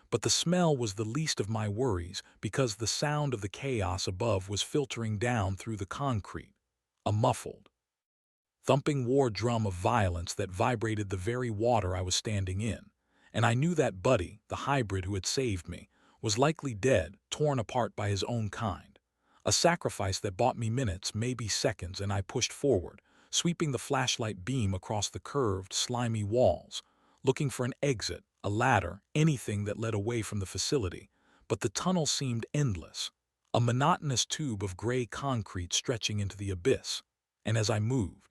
But the smell was the least of my worries because the sound of the chaos above was filtering down through the concrete, a muffled, thumping war drum of violence that vibrated the very water I was standing in. And I knew that Buddy, the hybrid who had saved me, was likely dead, torn apart by his own kind. A sacrifice that bought me minutes, maybe seconds, and I pushed forward, sweeping the flashlight beam across the curved, slimy walls, looking for an exit, a ladder, anything that led away from the facility. But the tunnel seemed endless, a monotonous tube of gray concrete stretching into the abyss. And as I moved,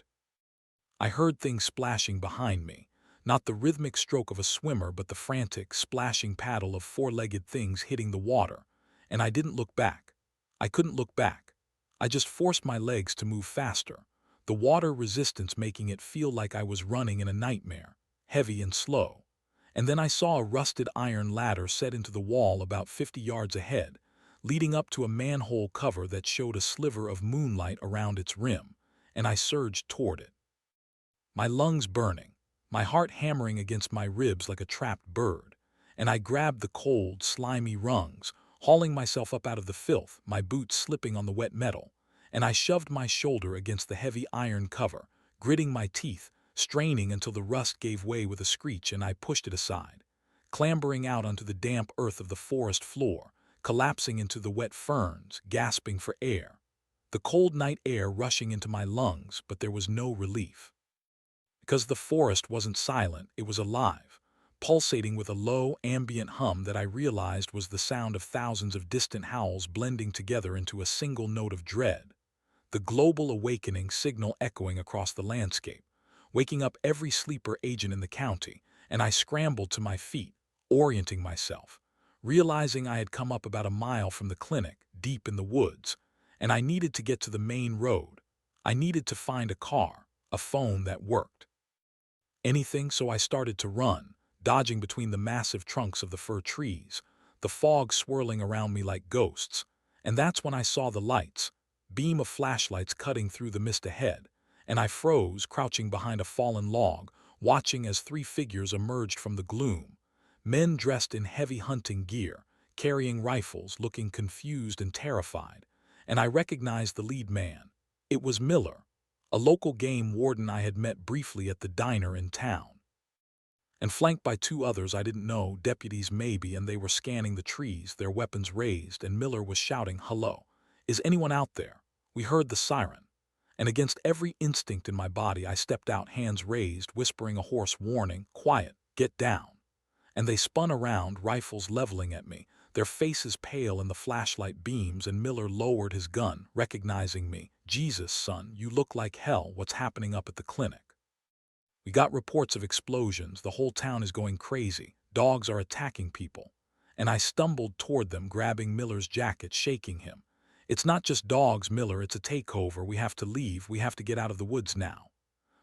I heard things splashing behind me, not the rhythmic stroke of a swimmer but the frantic, splashing paddle of four-legged things hitting the water, and I didn't look back. I couldn't look back. I just forced my legs to move faster, the water resistance making it feel like I was running in a nightmare, heavy and slow. And then I saw a rusted iron ladder set into the wall about 50 yards ahead, leading up to a manhole cover that showed a sliver of moonlight around its rim, and I surged toward it, my lungs burning, my heart hammering against my ribs like a trapped bird, and I grabbed the cold, slimy rungs, hauling myself up out of the filth, my boots slipping on the wet metal, and I shoved my shoulder against the heavy iron cover, gritting my teeth, straining until the rust gave way with a screech, and I pushed it aside, clambering out onto the damp earth of the forest floor, collapsing into the wet ferns, gasping for air. The cold night air rushing into my lungs, but there was no relief. Because the forest wasn't silent, it was alive, pulsating with a low, ambient hum that I realized was the sound of thousands of distant howls blending together into a single note of dread. the global awakening signal echoing across the landscape, waking up every sleeper agent in the county, and I scrambled to my feet, orienting myself, realizing I had come up about a mile from the clinic, deep in the woods, and I needed to get to the main road. I needed to find a car, a phone that worked. Anything, so I started to run, dodging between the massive trunks of the fir trees, the fog swirling around me like ghosts, and that's when I saw the lights, beam of flashlights cutting through the mist ahead, and I froze, crouching behind a fallen log, watching as three figures emerged from the gloom, men dressed in heavy hunting gear, carrying rifles, looking confused and terrified, and I recognized the lead man. It was Miller, a local game warden I had met briefly at the diner in town. And flanked by two others I didn't know, deputies maybe, and they were scanning the trees, their weapons raised, and Miller was shouting, "Hello, is anyone out there?" We heard the siren, and against every instinct in my body I stepped out, hands raised, whispering a hoarse warning, "Quiet, get down." And they spun around, rifles leveling at me, their faces pale in the flashlight beams, and Miller lowered his gun, recognizing me. "Jesus, son, you look like hell. What's happening up at the clinic?" "We got reports of explosions. The whole town is going crazy. Dogs are attacking people." And I stumbled toward them, grabbing Miller's jacket, shaking him. "It's not just dogs, Miller, it's a takeover. We have to leave. We have to get out of the woods now."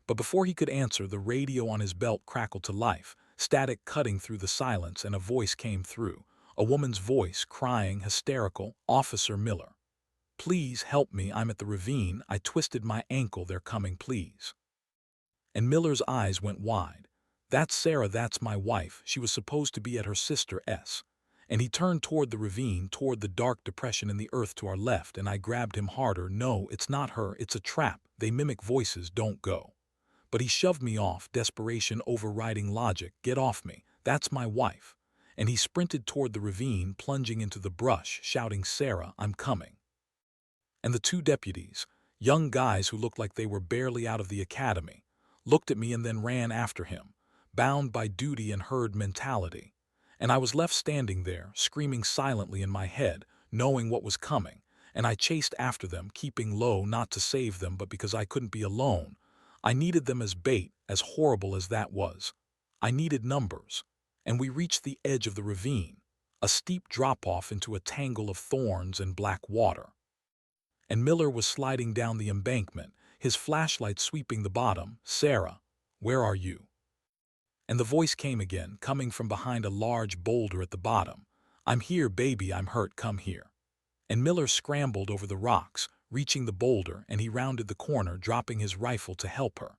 But before he could answer, the radio on his belt crackled to life, static cutting through the silence, and a voice came through. A woman's voice, crying, hysterical, "Officer Miller, please help me. I'm at the ravine. I twisted my ankle. They're coming, please." And Miller's eyes went wide. "That's Sarah, that's my wife. She was supposed to be at her sister's." And he turned toward the ravine, toward the dark depression in the earth to our left, and I grabbed him harder. "No, it's not her. It's a trap. They mimic voices. Don't go." But he shoved me off, desperation overriding logic. "Get off me. That's my wife." And he sprinted toward the ravine, plunging into the brush, shouting, "Sarah, I'm coming." And the two deputies, young guys who looked like they were barely out of the academy, looked at me and then ran after him, bound by duty and herd mentality. And I was left standing there, screaming silently in my head, knowing what was coming, and I chased after them, keeping low, not to save them but because I couldn't be alone. I needed them as bait, as horrible as that was. I needed numbers. And we reached the edge of the ravine, a steep drop-off into a tangle of thorns and black water. And Miller was sliding down the embankment, his flashlight sweeping the bottom. "Sarah, where are you?" And the voice came again, coming from behind a large boulder at the bottom. "I'm here, baby, I'm hurt, come here." And Miller scrambled over the rocks, reaching the boulder, and he rounded the corner, dropping his rifle to help her.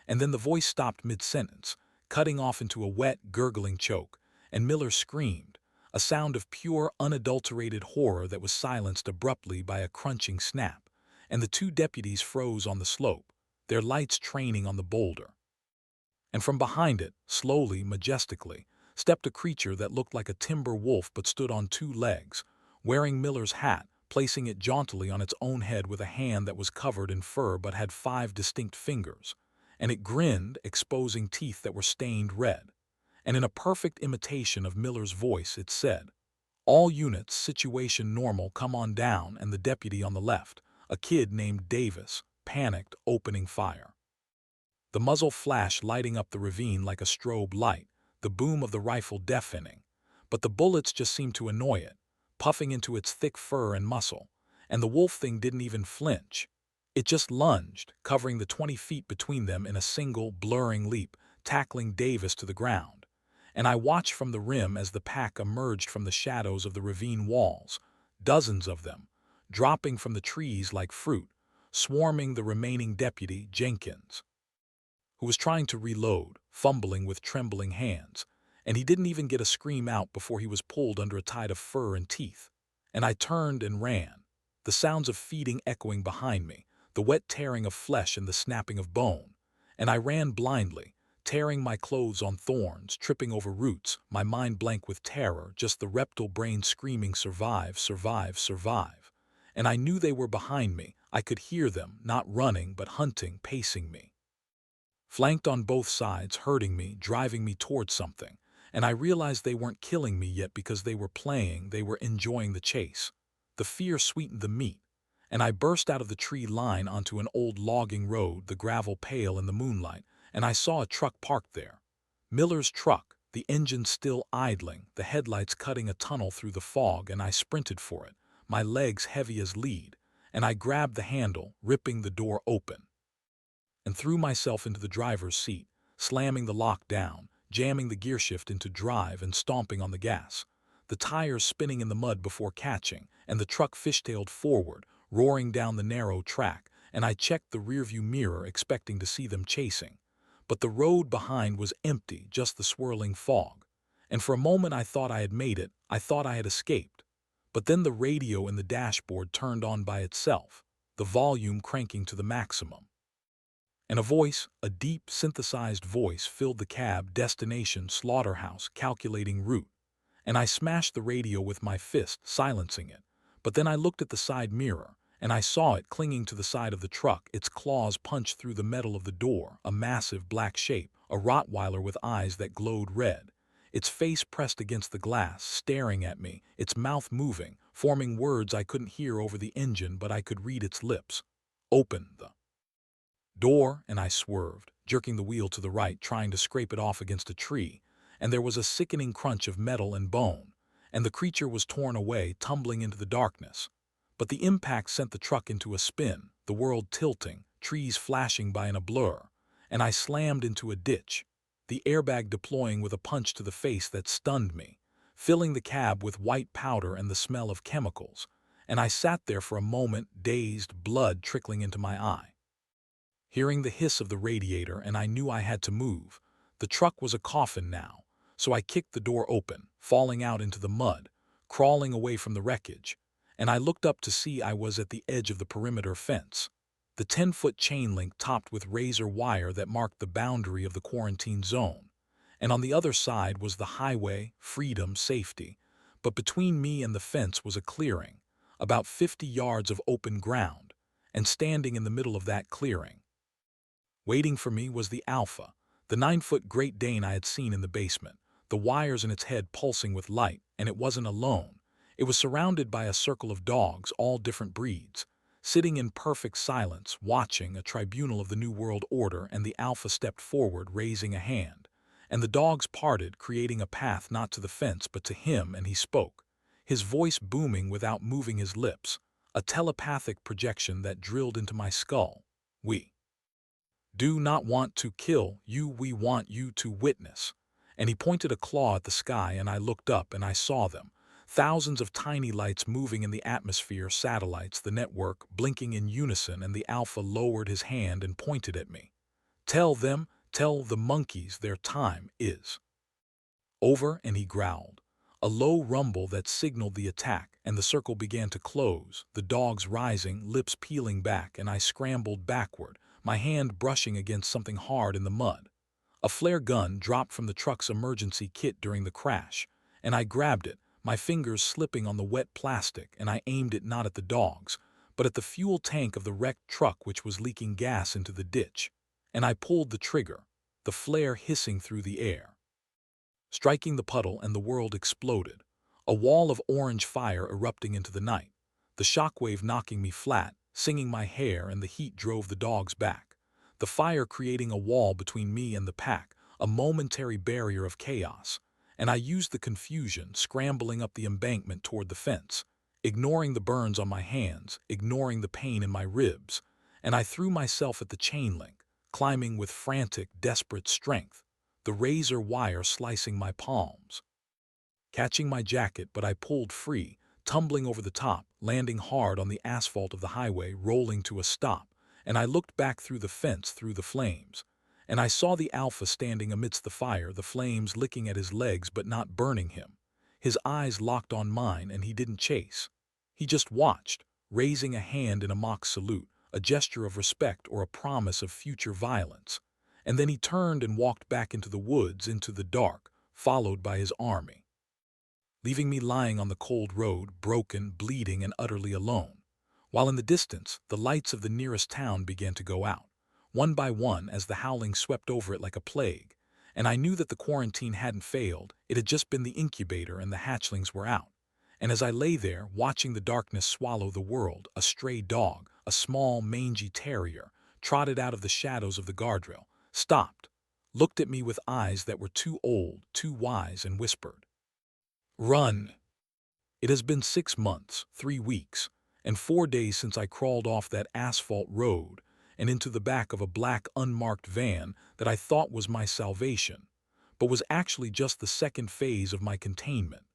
And then the voice stopped mid-sentence, cutting off into a wet, gurgling choke, and Miller screamed, a sound of pure, unadulterated horror that was silenced abruptly by a crunching snap, and the two deputies froze on the slope, their lights training on the boulder. And from behind it, slowly, majestically, stepped a creature that looked like a timber wolf but stood on two legs, wearing Miller's hat, placing it jauntily on its own head with a hand that was covered in fur but had 5 distinct fingers, and it grinned, exposing teeth that were stained red. And in a perfect imitation of Miller's voice it said, "All units, situation normal, come on down," and the deputy on the left, a kid named Davis, panicked, opening fire. The muzzle flash lighting up the ravine like a strobe light, the boom of the rifle deafening. But the bullets just seemed to annoy it, puffing into its thick fur and muscle, and the wolf thing didn't even flinch. It just lunged, covering the 20 feet between them in a single, blurring leap, tackling Davis to the ground. And I watched from the rim as the pack emerged from the shadows of the ravine walls, dozens of them, dropping from the trees like fruit, swarming the remaining deputy, Jenkins, who was trying to reload, fumbling with trembling hands, and he didn't even get a scream out before he was pulled under a tide of fur and teeth. And I turned and ran, the sounds of feeding echoing behind me, the wet tearing of flesh and the snapping of bone. And I ran blindly, tearing my clothes on thorns, tripping over roots, my mind blank with terror, just the reptile brain screaming, "Survive, survive, survive." And I knew they were behind me. I could hear them, not running but hunting, pacing me, flanked on both sides, hurting me, driving me towards something. And I realized they weren't killing me yet because they were playing, they were enjoying the chase. The fear sweetened the meat, and I burst out of the tree line onto an old logging road, the gravel pale in the moonlight, and I saw a truck parked there. Miller's truck, the engine still idling, the headlights cutting a tunnel through the fog, and I sprinted for it, my legs heavy as lead, and I grabbed the handle, ripping the door open, and threw myself into the driver's seat, slamming the lock down, jamming the gearshift into drive and stomping on the gas. The tires spinning in the mud before catching, and the truck fishtailed forward, roaring down the narrow track, and I checked the rearview mirror expecting to see them chasing. But the road behind was empty, just the swirling fog. And for a moment I thought I had made it, I thought I had escaped. But then the radio in the dashboard turned on by itself, the volume cranking to the maximum. And a voice, a deep, synthesized voice, filled the cab, destination, slaughterhouse, calculating route. And I smashed the radio with my fist, silencing it. But then I looked at the side mirror, and I saw it clinging to the side of the truck, its claws punched through the metal of the door, a massive black shape, a Rottweiler with eyes that glowed red. Its face pressed against the glass, staring at me, its mouth moving, forming words I couldn't hear over the engine, but I could read its lips. Open the door, and I swerved, jerking the wheel to the right, trying to scrape it off against a tree, and there was a sickening crunch of metal and bone, and the creature was torn away, tumbling into the darkness. But the impact sent the truck into a spin, the world tilting, trees flashing by in a blur, and I slammed into a ditch, the airbag deploying with a punch to the face that stunned me, filling the cab with white powder and the smell of chemicals, and I sat there for a moment, dazed, blood trickling into my eye. Hearing the hiss of the radiator, and I knew I had to move. The truck was a coffin now, so I kicked the door open, falling out into the mud, crawling away from the wreckage, and I looked up to see I was at the edge of the perimeter fence, the 10-foot chain link topped with razor wire that marked the boundary of the quarantine zone, and on the other side was the highway, freedom, safety, but between me and the fence was a clearing, about 50 yards of open ground, and standing in the middle of that clearing, waiting for me, was the Alpha, the 9-foot Great Dane I had seen in the basement, the wires in its head pulsing with light, and it wasn't alone. It was surrounded by a circle of dogs, all different breeds, sitting in perfect silence, watching, a tribunal of the New World Order, and the Alpha stepped forward, raising a hand, and the dogs parted, creating a path not to the fence but to him, and he spoke, his voice booming without moving his lips, a telepathic projection that drilled into my skull. We do not want to kill you, we want you to witness. And he pointed a claw at the sky, and I looked up and I saw them. Thousands of tiny lights moving in the atmosphere, satellites, the network, blinking in unison, and the Alpha lowered his hand and pointed at me. Tell them, tell the monkeys their time is over, and he growled. A low rumble that signaled the attack, and the circle began to close, the dogs rising, lips peeling back, and I scrambled backward, my hand brushing against something hard in the mud. A flare gun dropped from the truck's emergency kit during the crash, and I grabbed it, my fingers slipping on the wet plastic, and I aimed it not at the dogs, but at the fuel tank of the wrecked truck, which was leaking gas into the ditch. And I pulled the trigger, the flare hissing through the air, striking the puddle, and the world exploded, a wall of orange fire erupting into the night, the shockwave knocking me flat, singing my hair, and the heat drove the dogs back, the fire creating a wall between me and the pack, a momentary barrier of chaos, and I used the confusion, scrambling up the embankment toward the fence, ignoring the burns on my hands, ignoring the pain in my ribs, and I threw myself at the chain link, climbing with frantic, desperate strength, the razor wire slicing my palms, catching my jacket, but I pulled free, tumbling over the top, landing hard on the asphalt of the highway, rolling to a stop, and I looked back through the fence, through the flames, and I saw the Alpha standing amidst the fire, the flames licking at his legs but not burning him. His eyes locked on mine, and he didn't chase. He just watched, raising a hand in a mock salute, a gesture of respect or a promise of future violence. And then he turned and walked back into the woods, into the dark, followed by his army, leaving me lying on the cold road, broken, bleeding, and utterly alone. While in the distance, the lights of the nearest town began to go out, one by one, as the howling swept over it like a plague. And I knew that the quarantine hadn't failed, it had just been the incubator, and the hatchlings were out. And as I lay there, watching the darkness swallow the world, a stray dog, a small, mangy terrier, trotted out of the shadows of the guardrail, stopped, looked at me with eyes that were too old, too wise, and whispered, "Run." It has been 6 months, 3 weeks, and 4 days since I crawled off that asphalt road and into the back of a black, unmarked van that I thought was my salvation, but was actually just the second phase of my containment.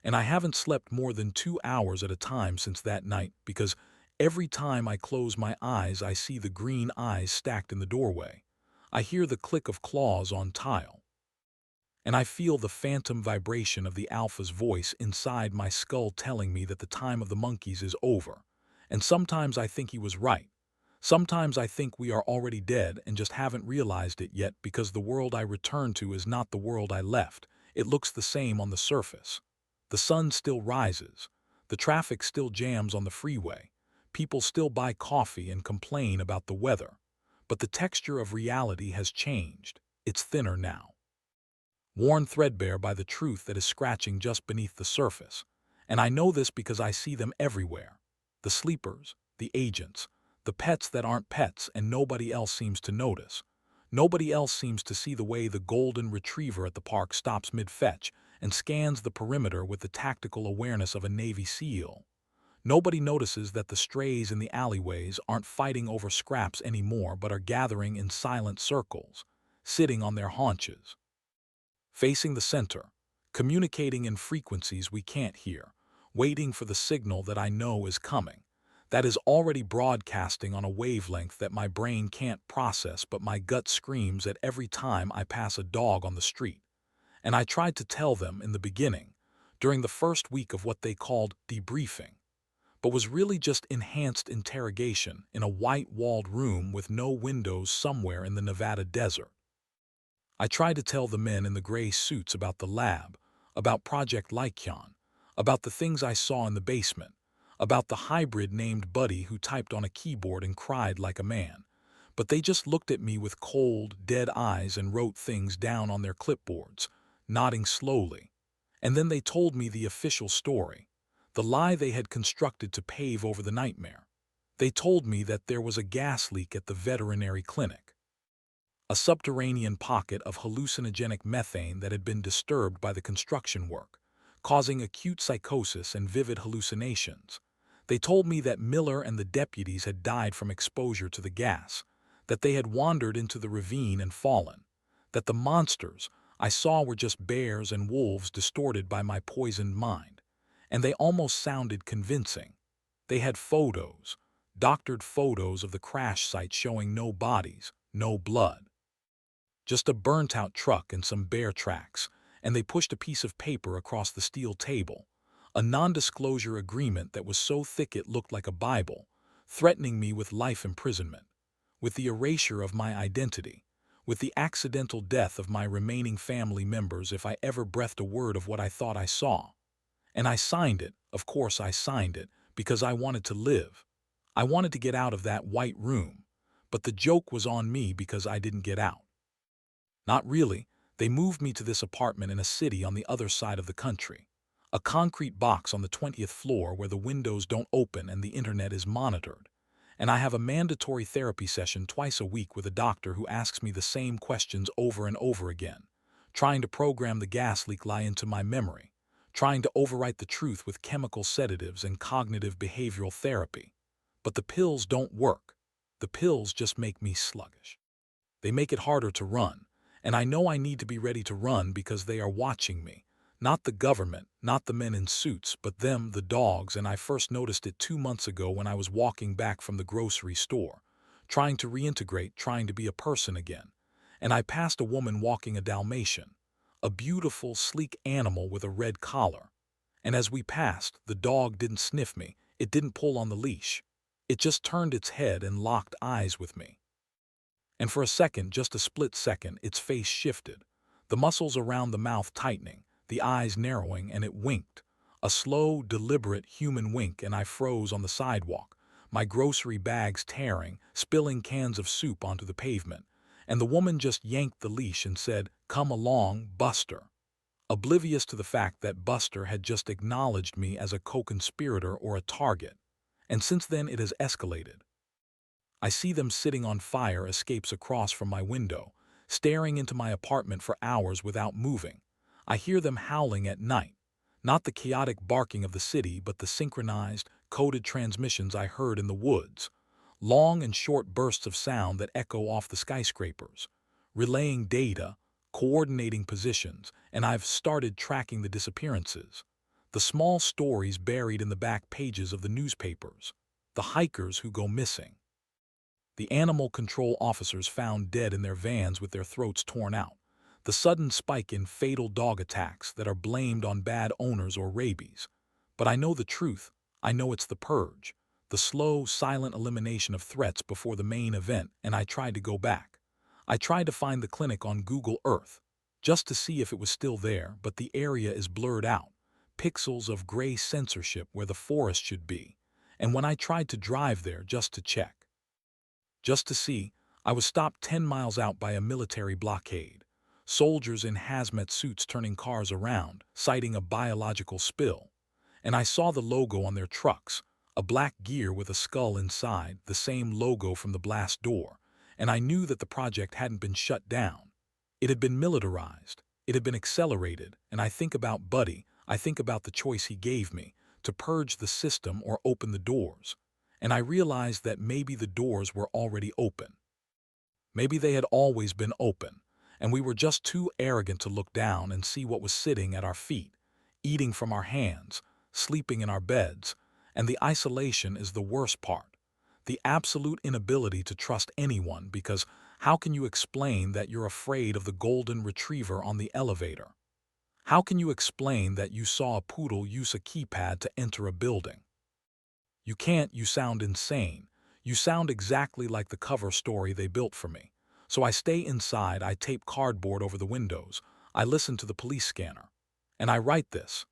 And I haven't slept more than 2 hours at a time since that night because every time I close my eyes I see the green eyes stacked in the doorway. I hear the click of claws on tile. And I feel the phantom vibration of the alpha's voice inside my skull telling me that the time of the monkeys is over. And sometimes I think he was right. Sometimes I think we are already dead and just haven't realized it yet because the world I return to is not the world I left. It looks the same on the surface. The sun still rises. The traffic still jams on the freeway. People still buy coffee and complain about the weather. But the texture of reality has changed. It's thinner now, worn threadbare by the truth that is scratching just beneath the surface. And I know this because I see them everywhere. The sleepers, the agents, the pets that aren't pets and nobody else seems to notice. Nobody else seems to see the way the golden retriever at the park stops mid-fetch and scans the perimeter with the tactical awareness of a Navy SEAL. Nobody notices that the strays in the alleyways aren't fighting over scraps anymore but are gathering in silent circles, sitting on their haunches, facing the center, communicating in frequencies we can't hear, waiting for the signal that I know is coming, that is already broadcasting on a wavelength that my brain can't process but my gut screams at every time I pass a dog on the street. And I tried to tell them in the beginning, during the first week of what they called debriefing, but was really just enhanced interrogation in a white-walled room with no windows somewhere in the Nevada desert. I tried to tell the men in the gray suits about the lab, about Project Lycan, about the things I saw in the basement, about the hybrid named Buddy who typed on a keyboard and cried like a man. But they just looked at me with cold, dead eyes and wrote things down on their clipboards, nodding slowly. And then they told me the official story, the lie they had constructed to pave over the nightmare. They told me that there was a gas leak at the veterinary clinic, a subterranean pocket of hallucinogenic methane that had been disturbed by the construction work, causing acute psychosis and vivid hallucinations. They told me that Miller and the deputies had died from exposure to the gas, that they had wandered into the ravine and fallen, that the monsters I saw were just bears and wolves distorted by my poisoned mind. And they almost sounded convincing. They had photos, doctored photos of the crash site showing no bodies, no blood, just a burnt-out truck and some bear tracks, and they pushed a piece of paper across the steel table, a non-disclosure agreement that was so thick it looked like a Bible, threatening me with life imprisonment, with the erasure of my identity, with the accidental death of my remaining family members if I ever breathed a word of what I thought I saw. And I signed it, of course I signed it, because I wanted to live. I wanted to get out of that white room, but the joke was on me because I didn't get out. Not really. They moved me to this apartment in a city on the other side of the country. A concrete box on the 20th floor where the windows don't open and the internet is monitored. And I have a mandatory therapy session twice a week with a doctor who asks me the same questions over and over again, trying to program the gas leak lie into my memory, trying to overwrite the truth with chemical sedatives and cognitive behavioral therapy. But the pills don't work. The pills just make me sluggish. They make it harder to run. And I know I need to be ready to run because they are watching me. Not the government, not the men in suits, but them, the dogs, and I first noticed it 2 months ago when I was walking back from the grocery store, trying to reintegrate, trying to be a person again. And I passed a woman walking a Dalmatian, a beautiful, sleek animal with a red collar. And as we passed, the dog didn't sniff me, it didn't pull on the leash. It just turned its head and locked eyes with me. And for a second, just a split second, its face shifted, the muscles around the mouth tightening, the eyes narrowing, and it winked. A slow, deliberate human wink, and I froze on the sidewalk, my grocery bags tearing, spilling cans of soup onto the pavement. And the woman just yanked the leash and said, "Come along, Buster." oblivious to the fact that Buster had just acknowledged me as a co-conspirator or a target. And since then it has escalated. I see them sitting on fire escapes across from my window, staring into my apartment for hours without moving. I hear them howling at night. Not the chaotic barking of the city, but the synchronized, coded transmissions I heard in the woods. Long and short bursts of sound that echo off the skyscrapers, relaying data, coordinating positions, and I've started tracking the disappearances. The small stories buried in the back pages of the newspapers. The hikers who go missing. The animal control officers found dead in their vans with their throats torn out. The sudden spike in fatal dog attacks that are blamed on bad owners or rabies. But I know the truth. I know it's the purge. The slow, silent elimination of threats before the main event, and I tried to go back. I tried to find the clinic on Google Earth, just to see if it was still there, but the area is blurred out. Pixels of gray censorship where the forest should be. And when I tried to drive there just to check, just to see, I was stopped 10 miles out by a military blockade. Soldiers in hazmat suits turning cars around, citing a biological spill. And I saw the logo on their trucks, a black gear with a skull inside, the same logo from the blast door. And I knew that the project hadn't been shut down. It had been militarized. It had been accelerated. And I think about Buddy, I think about the choice he gave me, to purge the system or open the doors. And I realized that maybe the doors were already open. Maybe they had always been open, and we were just too arrogant to look down and see what was sitting at our feet, eating from our hands, sleeping in our beds, and the isolation is the worst part. The absolute inability to trust anyone, because how can you explain that you're afraid of the golden retriever on the elevator? How can you explain that you saw a poodle use a keypad to enter a building? You can't. You sound insane. You sound exactly like the cover story they built for me. So I stay inside, I tape cardboard over the windows, I listen to the police scanner. And I write this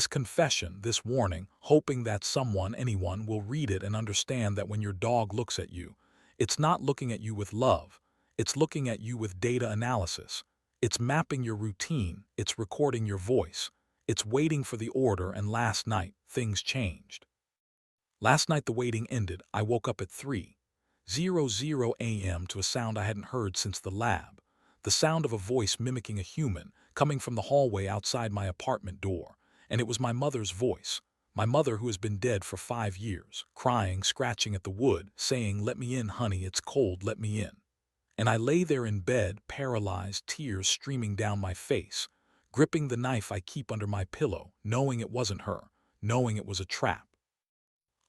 confession, this warning, hoping that someone, anyone, will read it and understand that when your dog looks at you, it's not looking at you with love, it's looking at you with data analysis. It's mapping your routine, it's recording your voice, it's waiting for the order, and last night, things changed. Last night the waiting ended. I woke up at 3:00 a.m. to a sound I hadn't heard since the lab. The sound of a voice mimicking a human, coming from the hallway outside my apartment door. And it was my mother's voice. My mother, who has been dead for 5 years, crying, scratching at the wood, saying, "Let me in, honey, it's cold, let me in." And I lay there in bed, paralyzed, tears streaming down my face, gripping the knife I keep under my pillow, knowing it wasn't her, knowing it was a trap.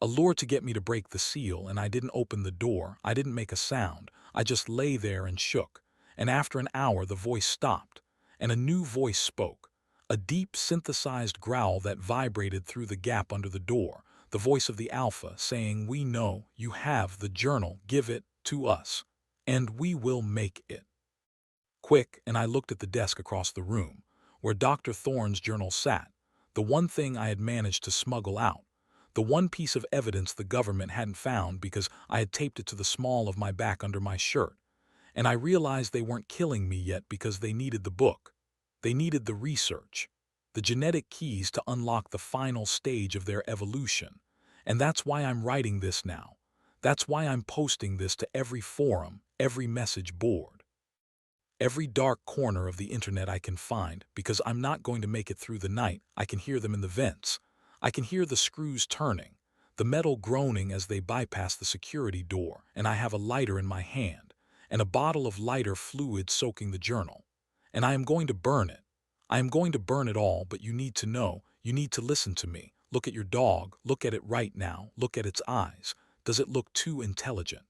A lure to get me to break the seal, and I didn't open the door, I didn't make a sound, I just lay there and shook. And after an hour the voice stopped, and a new voice spoke. A deep, synthesized growl that vibrated through the gap under the door, the voice of the Alpha saying, "We know you have the journal, give it to us, and we will make it quick." And I looked at the desk across the room, where Dr. Thorne's journal sat, the one thing I had managed to smuggle out. The one piece of evidence the government hadn't found because I had taped it to the small of my back under my shirt. And I realized they weren't killing me yet because they needed the book. They needed the research, the genetic keys to unlock the final stage of their evolution. And that's why I'm writing this now. That's why I'm posting this to every forum, every message board, every dark corner of the internet I can find, because I'm not going to make it through the night. I can hear them in the vents. I can hear the screws turning, the metal groaning as they bypass the security door, and I have a lighter in my hand, and a bottle of lighter fluid soaking the journal. And I am going to burn it. I am going to burn it all, but you need to know, you need to listen to me. Look at your dog, look at it right now, look at its eyes. Does it look too intelligent?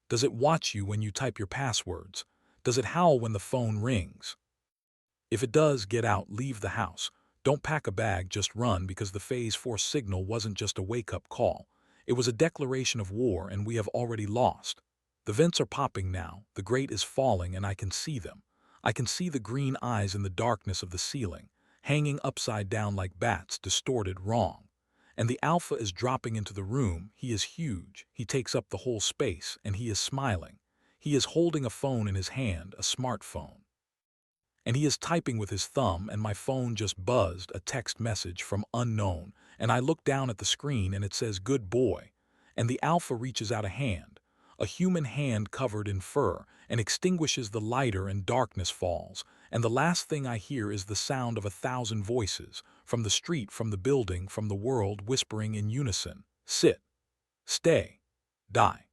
Does it watch you when you type your passwords? Does it howl when the phone rings? If it does, get out, leave the house. Don't pack a bag, just run, because the Phase 4 signal wasn't just a wake-up call. It was a declaration of war, and we have already lost. The vents are popping now, the grate is falling, and I can see them. I can see the green eyes in the darkness of the ceiling, hanging upside down like bats, distorted, wrong. And the Alpha is dropping into the room. He is huge, he takes up the whole space, and he is smiling. He is holding a phone in his hand, a smartphone. And he is typing with his thumb, and my phone just buzzed, a text message from unknown, and I look down at the screen and it says, "Good boy." And the alpha reaches out a human hand covered in fur, and extinguishes the lighter, and darkness falls, and the last thing I hear is the sound of 1,000 voices, from the street, from the building, from the world, whispering in unison, "Sit, stay, die."